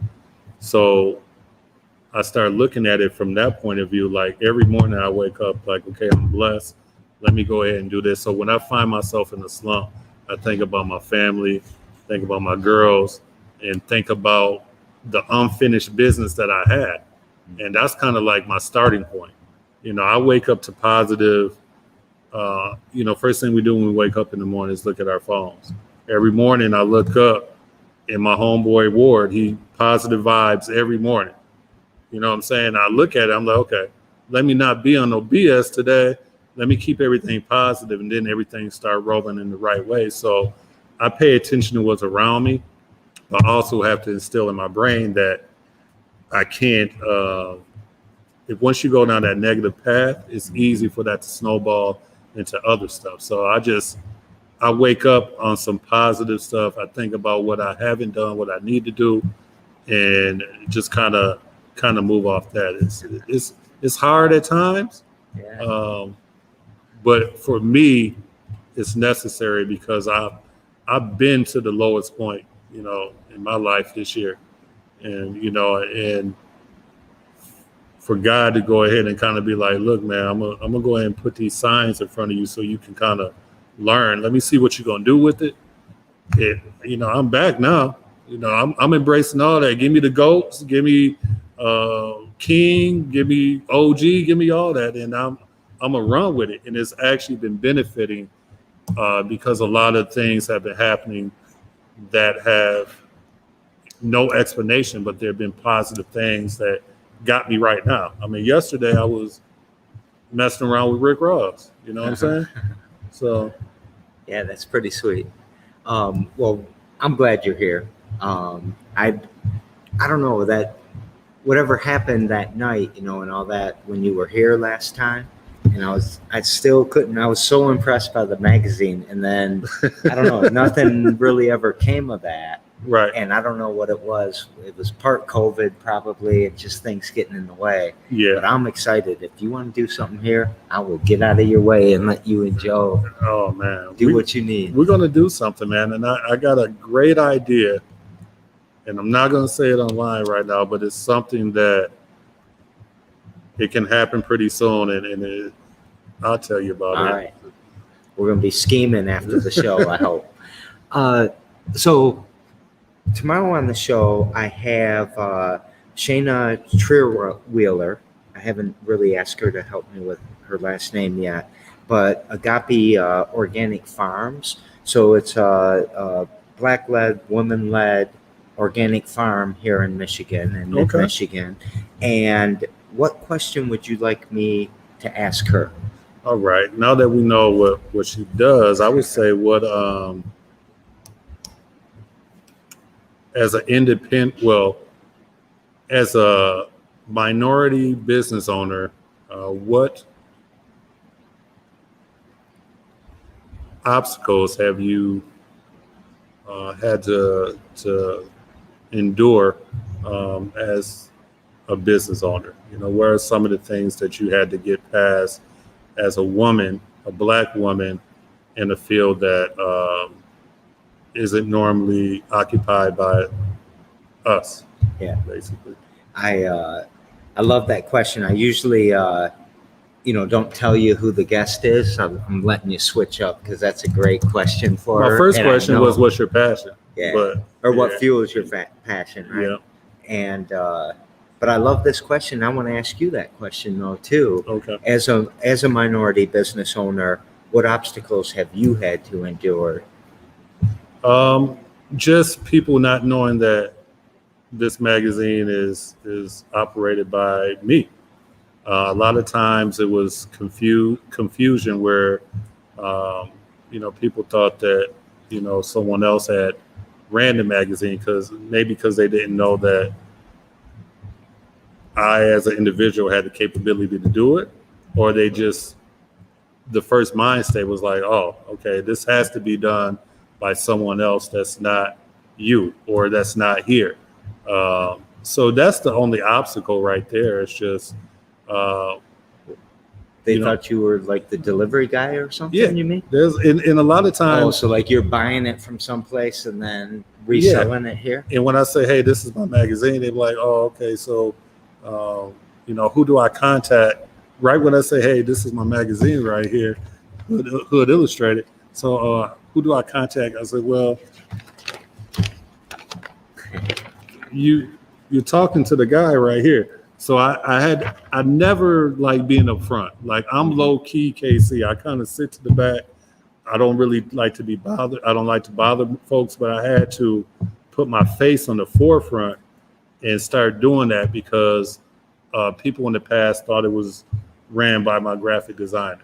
So I started looking at it from that point of view. Like, every morning I wake up like, okay, I'm blessed. Let me go ahead and do this. So when I find myself in a slump, I think about my family, think about my girls, and think about the unfinished business that I had. And that's kind of like my starting point. You know, I wake up to positive. First thing we do when we wake up in the morning is look at our phones. Every morning I look up, and my homeboy Ward, he positive vibes every morning. You know what I'm saying? I look at it, I'm like, okay, let me not be on no BS today. Let me keep everything positive, and then everything start rolling in the right way. So I pay attention to what's around me. I also have to instill in my brain that I can't, if once you go down that negative path, it's easy for that to snowball into other stuff. So I wake up on some positive stuff. I think about what I haven't done, what I need to do, and just kind of move off that. It's hard at times, Yeah. but for me, it's necessary, because I've been to the lowest point, you know, in my life this year, and for God to go ahead and kind of be like, look, man, I'm gonna go ahead and put these signs in front of you so you can kind of learn. Let me see what you're gonna do with it. I'm back now. You know, I'm embracing all that. Give me the goats, give me King, give me OG, give me all that, and I'm gonna run with it. And it's actually been benefiting because a lot of things have been happening that have no explanation, but there have been positive things that got me right now. I mean, yesterday I was messing around with Rick Ross. You know what I'm saying? So, yeah, that's pretty sweet. Well, I'm glad you're here. I don't know that whatever happened that night, and all that when you were here last time, and I still couldn't. I was so impressed by the magazine, and then I don't know, nothing really ever came of that. right. And I don't know what it was. It was part COVID, probably, and just things getting in the way. Yeah. But I'm excited. If you want to do something here, I will get out of your way and let you and Joe Oh, man. do what you need. We're going to do something, man. And I got a great idea. And I'm not going to say it online right now, but it's something that it can happen pretty soon. And I'll tell you about All it. right. We're going to be scheming after the show, I hope. So tomorrow on the show, I have Shayna Treerwheeler. I haven't really asked her to help me with her last name yet, but Agape Organic Farms. So it's a Black-led, woman-led organic farm here in Michigan, in mid-Michigan. And what question would you like me to ask her? All right. Now that we know what she does, I would say as an as a minority business owner, what obstacles have you had to endure as a business owner? What are some of the things that you had to get past as a woman, a Black woman, in a field that isn't normally occupied by us? Yeah, basically. I love that question. I usually don't tell you who the guest is. I'm letting you switch up because that's a great question for My her. first And question was, what's your passion? Yeah, or what fuels your passion, right? Yeah. And but I love this question. I want to ask you that question though too. Okay. As a minority business owner, what obstacles have you had to endure? Just people not knowing that this magazine is operated by me. A lot of times it was confusion where people thought that someone else had ran the magazine because they didn't know that I as an individual had the capability to do it, or they just, the first mind state was like, oh, okay, this has to be done by someone else that's not you or that's not here. So that's the only obstacle right there. It's just they thought you were like the delivery guy or something. Yeah, you mean? There's in a lot of times. Oh, so like you're buying it from someplace and then reselling it here. And when I say, hey, this is my magazine, they're like, oh, okay, so who do I contact? Right when I say, hey, this is my magazine right here, Hood Illustrated. So who do I contact? I said, well, you're talking to the guy right here. So I never like being up front. Like I'm low key KC. I kind of sit to the back. I don't really like to be bothered. I don't like to bother folks, but I had to put my face on the forefront and start doing that because people in the past thought it was ran by my graphic designer.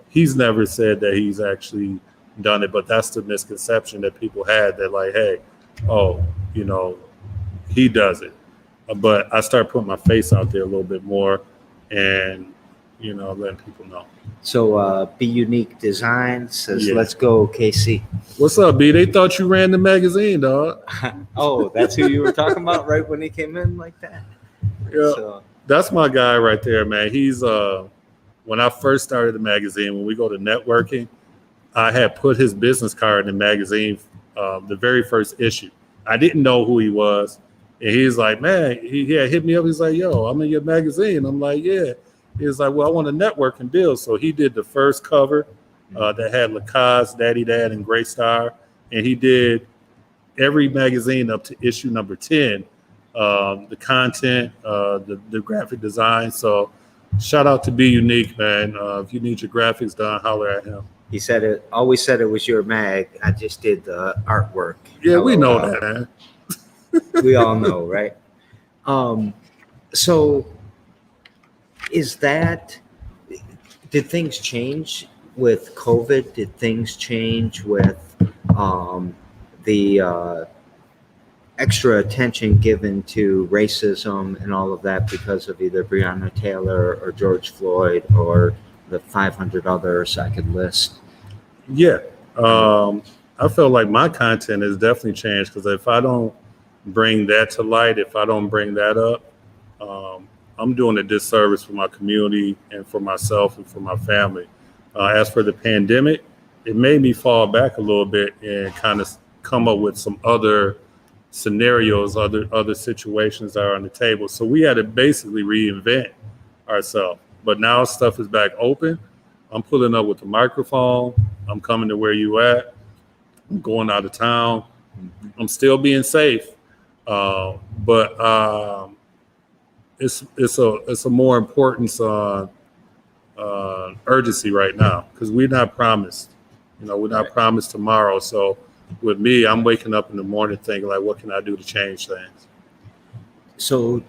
He's never said that he's actually done it, but that's the misconception that people had, that like, hey, he does it. But I start putting my face out there a little bit more and, letting people know. So Be Unique Design says, let's go, KC. What's up, B? They thought you ran the magazine, dog. Oh, that's who you were talking about right when he came in like that? Yeah, so that's my guy right there, man. He's when I first started the magazine, when we go to networking, I had put his business card in the magazine, the very first issue. I didn't know who he was. And he's like, man, he had hit me up. He's like, yo, I'm in your magazine. I'm like, yeah. He's like, well, I want to network and build. So he did the first cover that had Lacoste, Daddy Dad, and Gray Star. And he did every magazine up to issue number 10. The content, the graphic design. So shout out to Be Unique, man. If you need your graphics done, holler at him. He always said it was your mag. I just did the artwork. Yeah, we know that, man. We all know, right? So did things change with COVID? Did things change with the extra attention given to racism and all of that because of either Breonna Taylor or George Floyd or the 500 others I could list? Yeah. I feel like my content has definitely changed because if I don't bring that to light, if I don't bring that up, I'm doing a disservice for my community and for myself and for my family. As for the pandemic, it made me fall back a little bit and kind of come up with some other scenarios, other situations that are on the table. So we had to basically reinvent ourselves. But now stuff is back open. I'm pulling up with the microphone. I'm coming to where you at. I'm going out of town. I'm still being safe. But it's a more importance on urgency right now because we're not promised. We're not promised tomorrow. So with me, I'm waking up in the morning thinking like, what can I do to change things? So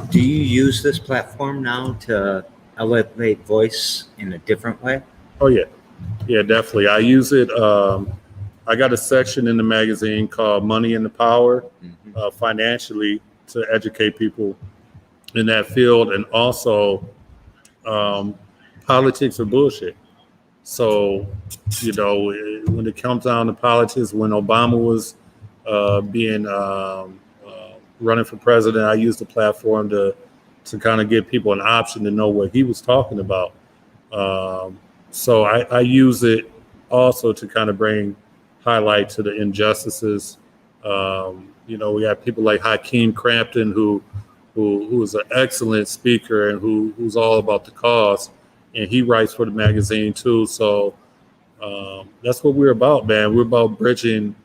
do you use this platform now to elevate voice in a different way? Oh yeah, definitely. I use it I got a section in the magazine called Money and the Power, financially, to educate people in that field, and also politics or bullshit. So, when it comes down to politics, when Obama was being running for president, I used the platform to kind of give people an option to know what he was talking about. So I use it also to kind of bring highlight to the injustices. We have people like Hakeem Crampton, who is an excellent speaker and who's all about the cause, and he writes for the magazine too. So that's what we're about, man. We're about bridging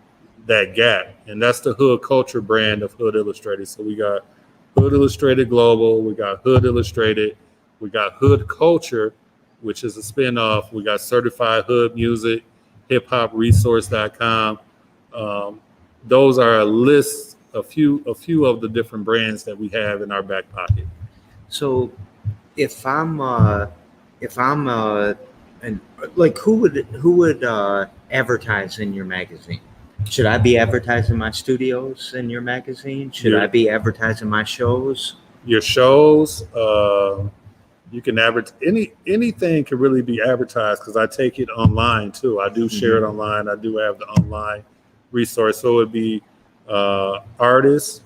that gap, and that's the Hood Culture brand of Hood Illustrated. So we got Hood Illustrated Global, we got Hood Illustrated, we got Hood Culture, which is a spinoff. We got Certified Hood Music, hiphopresource.com. Those are a list, a few of the different brands that we have in our back pocket. So if I'm and like who would advertise in your magazine? Should I be advertising my studios in your magazine? Should I be advertising my shows? Your shows, you can advertise anything can really be advertised, because I take it online too. I do share it online. I do have the online resource. So it'd be artists.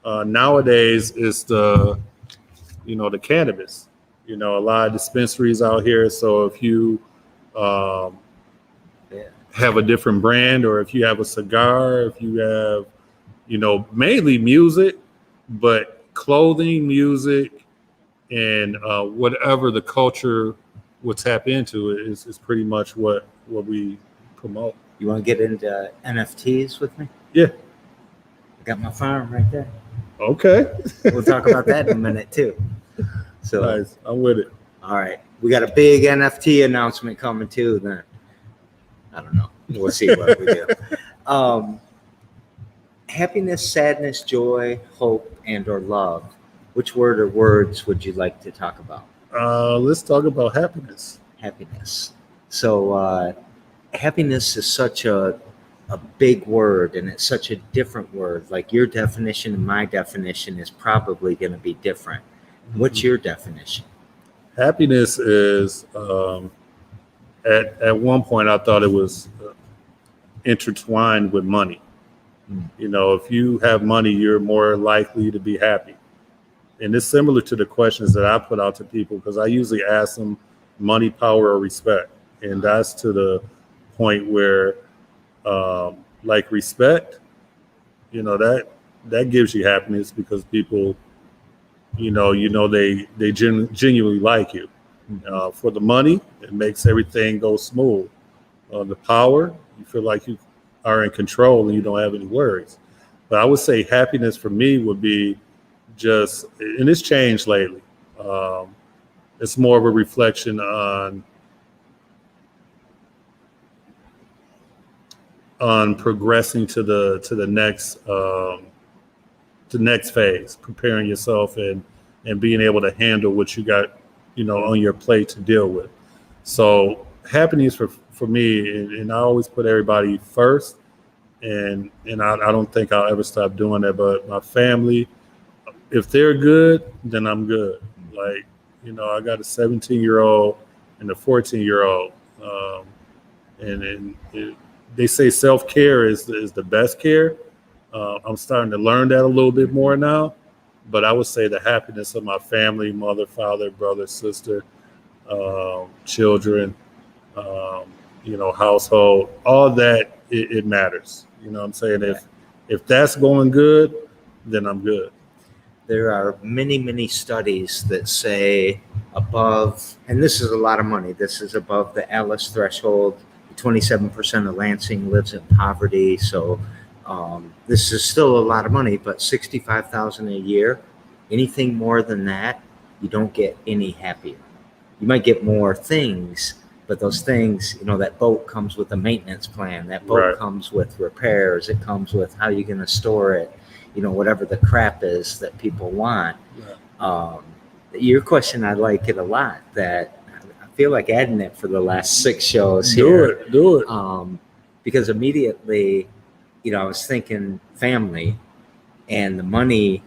Nowadays it's the cannabis. A lot of dispensaries out here. So if you have a different brand, or if you have a cigar, if you have, mainly music, but clothing, music, and whatever the culture will tap into is pretty much what we promote. You want to get into NFTs with me? Yeah. I got my farm right there. Okay. We'll talk about that in a minute too. So nice. I'm with it. All right. We got a big NFT announcement coming too then. I don't know. We'll see what we do. Happiness, sadness, joy, hope, and or love. Which word or words would you like to talk about? Let's talk about happiness. Happiness. So happiness is such a big word, and it's such a different word. Like your definition and my definition is probably going to be different. What's your definition? Happiness is, at one point I thought it was intertwined with money. If you have money, you're more likely to be happy. And it's similar to the questions that I put out to people, because I usually ask them money, power, or respect. And that's to the point where, like respect, that gives you happiness, because people, they genuinely like you. For the money, it makes everything go smooth. The power, you feel like you are in control and you don't have any worries. But I would say happiness for me would be just, and it's changed lately. It's more of a reflection on progressing to the next phase, preparing yourself and being able to handle what you got, on your plate to deal with. So happiness for me, and I always put everybody first, and I don't think I'll ever stop doing that. But my family, if they're good, then I'm good. Like, I got a 17-year-old and a 14-year-old, and they say self-care is the best care. I'm starting to learn that a little bit more now. But I would say the happiness of my family, mother, father, brother, sister, children, household, all that, it matters. You know what I'm saying? If that's going good, then I'm good. There are many, many studies that say above, and this is a lot of money, this is above the Alice threshold. 27% of Lansing lives in poverty. So this is still a lot of money, but $65,000 a year, anything more than that, you don't get any happier. You might get more things, but those things, that boat comes with a maintenance plan. That boat Right. comes with repairs. It comes with how you're going to store it, whatever the crap is that people want. Yeah. Your question, I like it a lot. That I feel like adding it for the last 6 shows here. Do it. because immediately, I was thinking family and the money.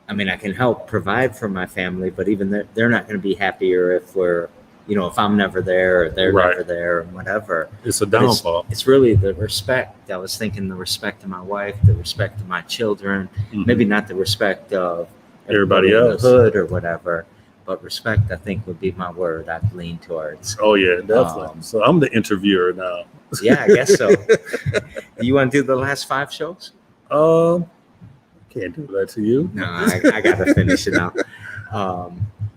I mean, I can help provide for my family, but even they're not going to be happier if if I'm never there or they're Right. never there or whatever. It's a downfall. It's really the respect. I was thinking the respect to my wife, the respect to my children, Mhm. maybe not the respect of Everybody in else. the hood or whatever, but respect, I think, would be my word I'd lean towards. Oh yeah, definitely. So I'm the interviewer now. Yeah, I guess so. You want to do the last 5 shows? Can't do that to you. No, I got to finish it now.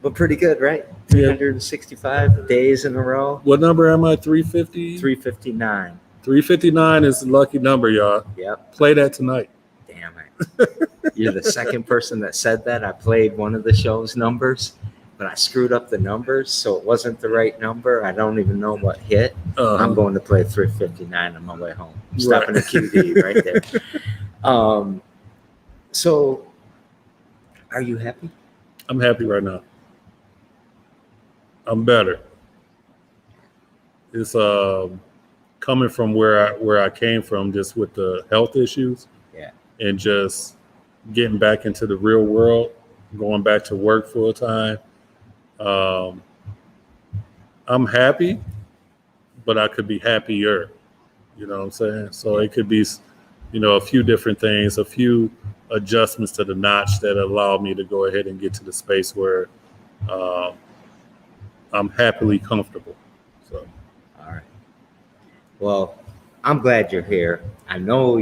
But pretty good, right? 365 days in a row. What number am I? 350? 359. 359 is the lucky number, y'all. Yep. Play that tonight. Damn it. You're the second person that said that. I played one of the show's numbers, but I screwed up the numbers, so it wasn't the right number. I don't even know what hit. I'm going to play 359 on my way home. I'm stopping at QD right there. So, are you happy? I'm happy right now. I'm better. It's coming from where I came from, just with the health issues. Yeah. And just getting back into the real world, going back to work full time. I'm happy, but I could be happier. You know what I'm saying? So it could be, a few different things, a few adjustments to the notch that allow me to go ahead and get to the space where I'm happily comfortable. So, all right. Well, I'm glad you're here. I know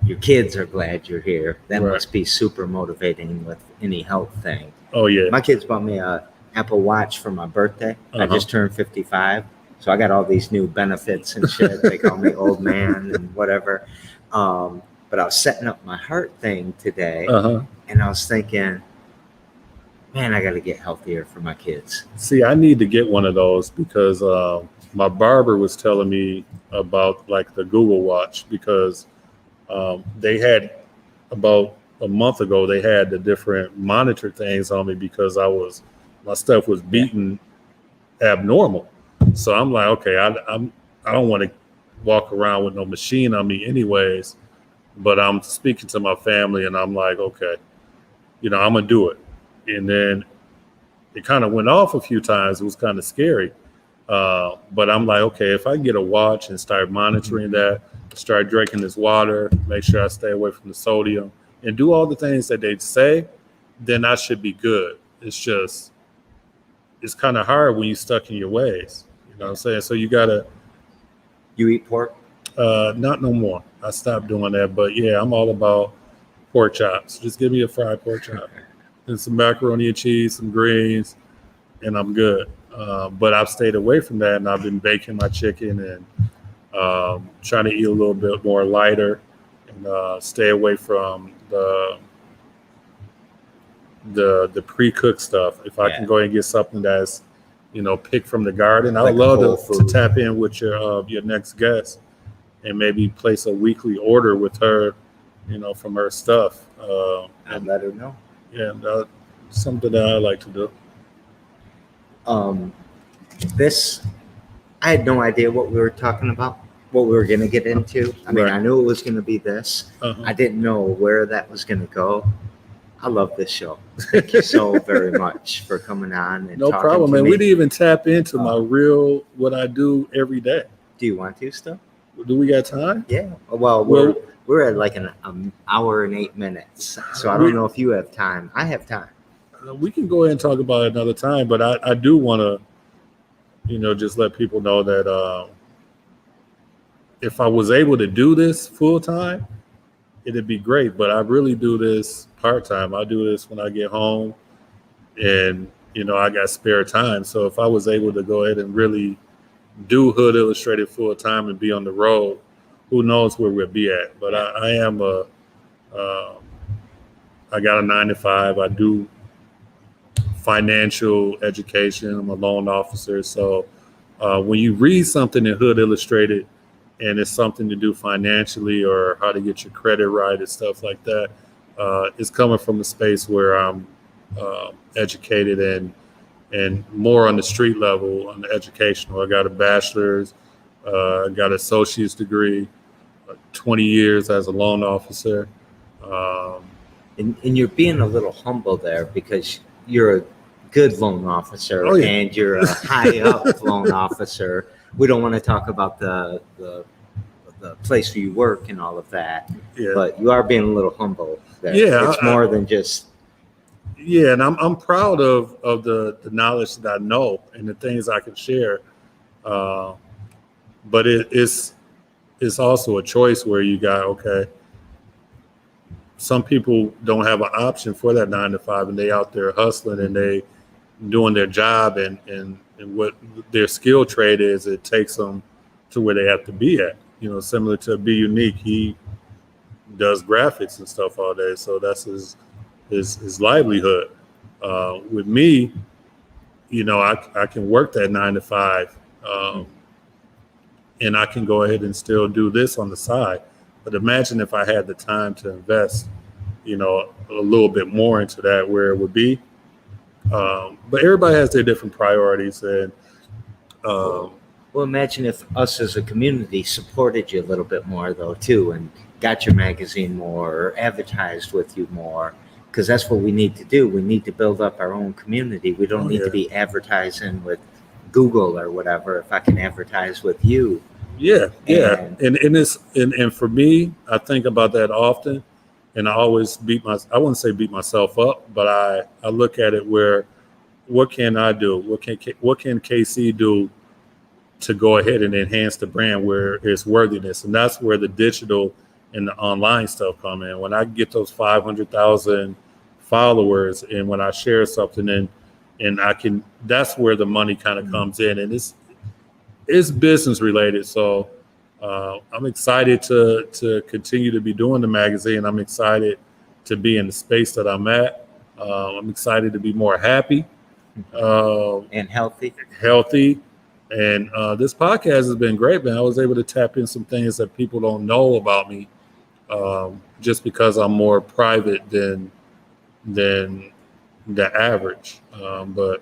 your kids are glad you're here. That must be super motivating with any health thing. Oh yeah. My kids bought me a Apple Watch for my birthday. I just turned 55, so I got all these new benefits and shit. They call me old man and whatever. But I was setting up my heart thing today, and I was thinking, man, I got to get healthier for my kids. See, I need to get one of those because my barber was telling me about like the Google Watch, because they had about a month ago, they had the different monitor things on me because my stuff was beaten abnormal. So I'm like, okay, I don't want to walk around with no machine on me anyways, but I'm speaking to my family and I'm like, okay, I'm going to do it. And then it kind of went off a few times. It was kind of scary. But I'm like, okay, if I get a watch and start monitoring that, start drinking this water, make sure I stay away from the sodium, and do all the things that they say, then I should be good. It's kind of hard when you're stuck in your ways. You know what I'm saying? So you eat pork? Not no more. I stopped doing that. But yeah, I'm all about pork chops. Just give me a fried pork chop and some macaroni and cheese, some greens, and I'm good. But I've stayed away from that, and I've been baking my chicken and trying to eat a little bit more lighter and stay away from the pre-cooked stuff. If I can go and get something that's picked from the garden, I would love to tap in with your next guest and maybe place a weekly order with her, from her stuff. And let her know. Yeah, that's something that I like to do. I had no idea what we were talking about, what we were going to get into. I mean, I knew it was going to be this. I didn't know where that was going to go. I love this show. Thank you so very much for coming on. And no problem, man. We didn't even tap into what I do every day. Do you want to still? Do we got time? Yeah. Well, we're at like an hour and 8 minutes. So I don't know if you have time. I have time. We can go ahead and talk about it another time, but I do want to, just let people know that if I was able to do this full time, it'd be great. But I really do this part time. I do this when I get home, and I got spare time. So if I was able to go ahead and really do Hood Illustrated full time and be on the road, who knows where we'll be at. But I got a 9-to-5. I do financial education. I'm a loan officer. So when you read something in Hood Illustrated and it's something to do financially or how to get your credit right and stuff like that, it's coming from a space where I'm educated and more on the street level, on the educational. I got a bachelor's, got an associate's degree. 20 years as a loan officer. And you're being a little humble there because you're a good loan officer and you're a high up loan officer. We don't want to talk about the place where you work and all of that, but you are being a little humble there. It's more than just. Yeah, and I'm proud of the knowledge that I know and the things I can share. But it's also a choice where you got, okay, some people don't have an option for that 9 to 5 and they out there hustling and they doing their job and what their skill trade is, it takes them to where they have to be at. Similar to Be Unique, he does graphics and stuff all day. So that's his livelihood. With me, I can work that 9 to 5 and I can go ahead and still do this on the side. But imagine if I had the time to invest, a little bit more into that, where it would be. But everybody has their different priorities. And well, imagine if us as a community supported you a little bit more, though, too, and got your magazine more or advertised with you more, because that's what we need to do. We need to build up our own community. We don't need to be advertising with Google or whatever. If I can advertise with you. Yeah. And for me, I think about that often, and I always I wouldn't say beat myself up, but I look at it where, what can I do? What can KC do to go ahead and enhance the brand where it's worthiness? And that's where the digital and the online stuff come in. When I get those 500,000 followers, and when I share something, and I can, that's where the money kind of comes in, and it's business related. So I'm excited to continue to be doing the magazine. I'm excited to be in the space that I'm at. I'm excited to be more happy and healthy. And this podcast has been great, man. I was able to tap in some things that people don't know about me, just because I'm more private than the average. But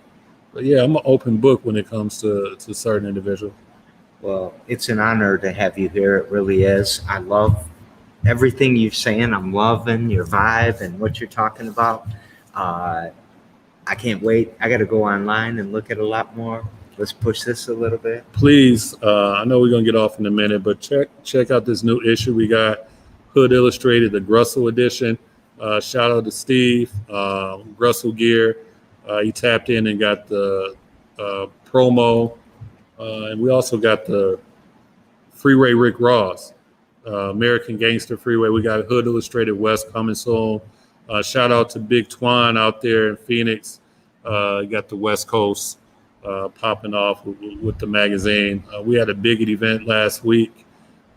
yeah, I'm an open book when it comes to certain individuals. Well, it's an honor to have you here. It really is. I love everything you're saying. I'm loving your vibe and what you're talking about. I can't wait. I got to go online and look at a lot more. Let's push this a little bit. Please. I know we're going to get off in a minute, but check out this new issue. We got Hood Illustrated, the Grussel edition. Shout out to Steve, Grussel Gear. He tapped in and got the promo. And we also got the Freeway Rick Ross, American Gangster Freeway. We got Hood Illustrated West coming soon. Shout out to Big Twan out there in Phoenix. Got the West Coast popping off with the magazine. We had a big event last week.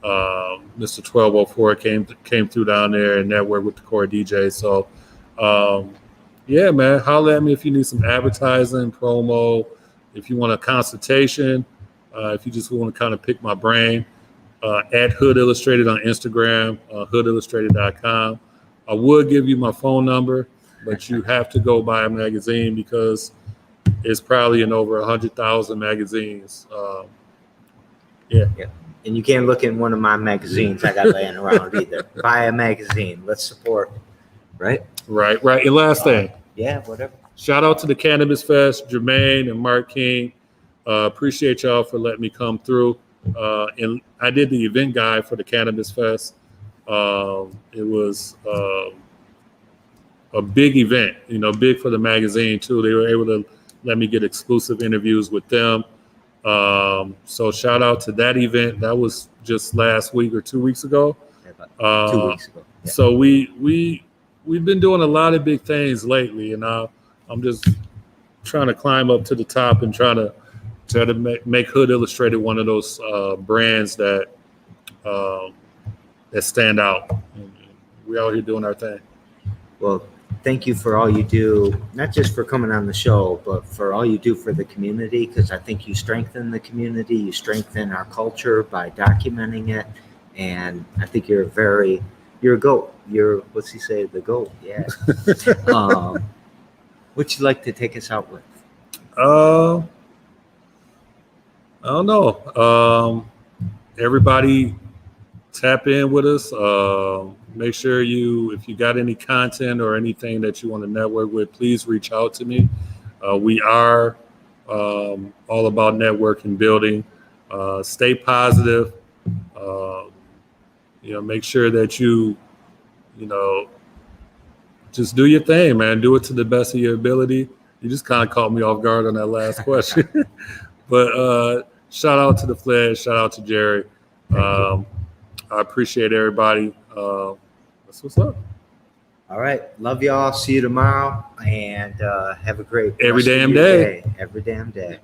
Mr. 1204 came through down there and networked with the core DJ. So, yeah, man, holler at me if you need some advertising, promo, if you want a consultation, if you just want to kind of pick my brain. At Hood Illustrated on Instagram, hoodillustrated.com. I would give you my phone number, but you have to go buy a magazine because it's probably in over 100,000 magazines. Yeah. And you can't look in one of my magazines I got laying around either. Buy a magazine. Let's support. Right. And last thing. Yeah, whatever. Shout out to the Cannabis Fest, Jermaine and Mark King. Appreciate y'all for letting me come through. And I did the event guide for the Cannabis Fest. It was a big event, big for the magazine too. They were able to let me get exclusive interviews with them. So shout out to that event. That was just last week or 2 weeks ago. 2 weeks ago. Yeah. So we've been doing a lot of big things lately, and I'm just trying to climb up to the top and try to make Hood Illustrated one of those brands that stand out. We out here doing our thing. Well, thank you for all you do, not just for coming on the show, but for all you do for the community, because I think you strengthen the community, you strengthen our culture by documenting it, and I think you're a goat. What's he say, the goat, yeah. What'd you like to take us out with? I don't know. Everybody tap in with us. Make sure if you got any content or anything that you want to network with, please reach out to me. We are all about networking, building. Stay positive. Make sure that you just do your thing, man. Do it to the best of your ability. You just kind of caught me off guard on that last question. But shout out to the Fledge. Shout out to Jerry. I appreciate everybody. That's what's up. All right. Love y'all. See you tomorrow. And have a great Every rest of damn your day. Every damn day.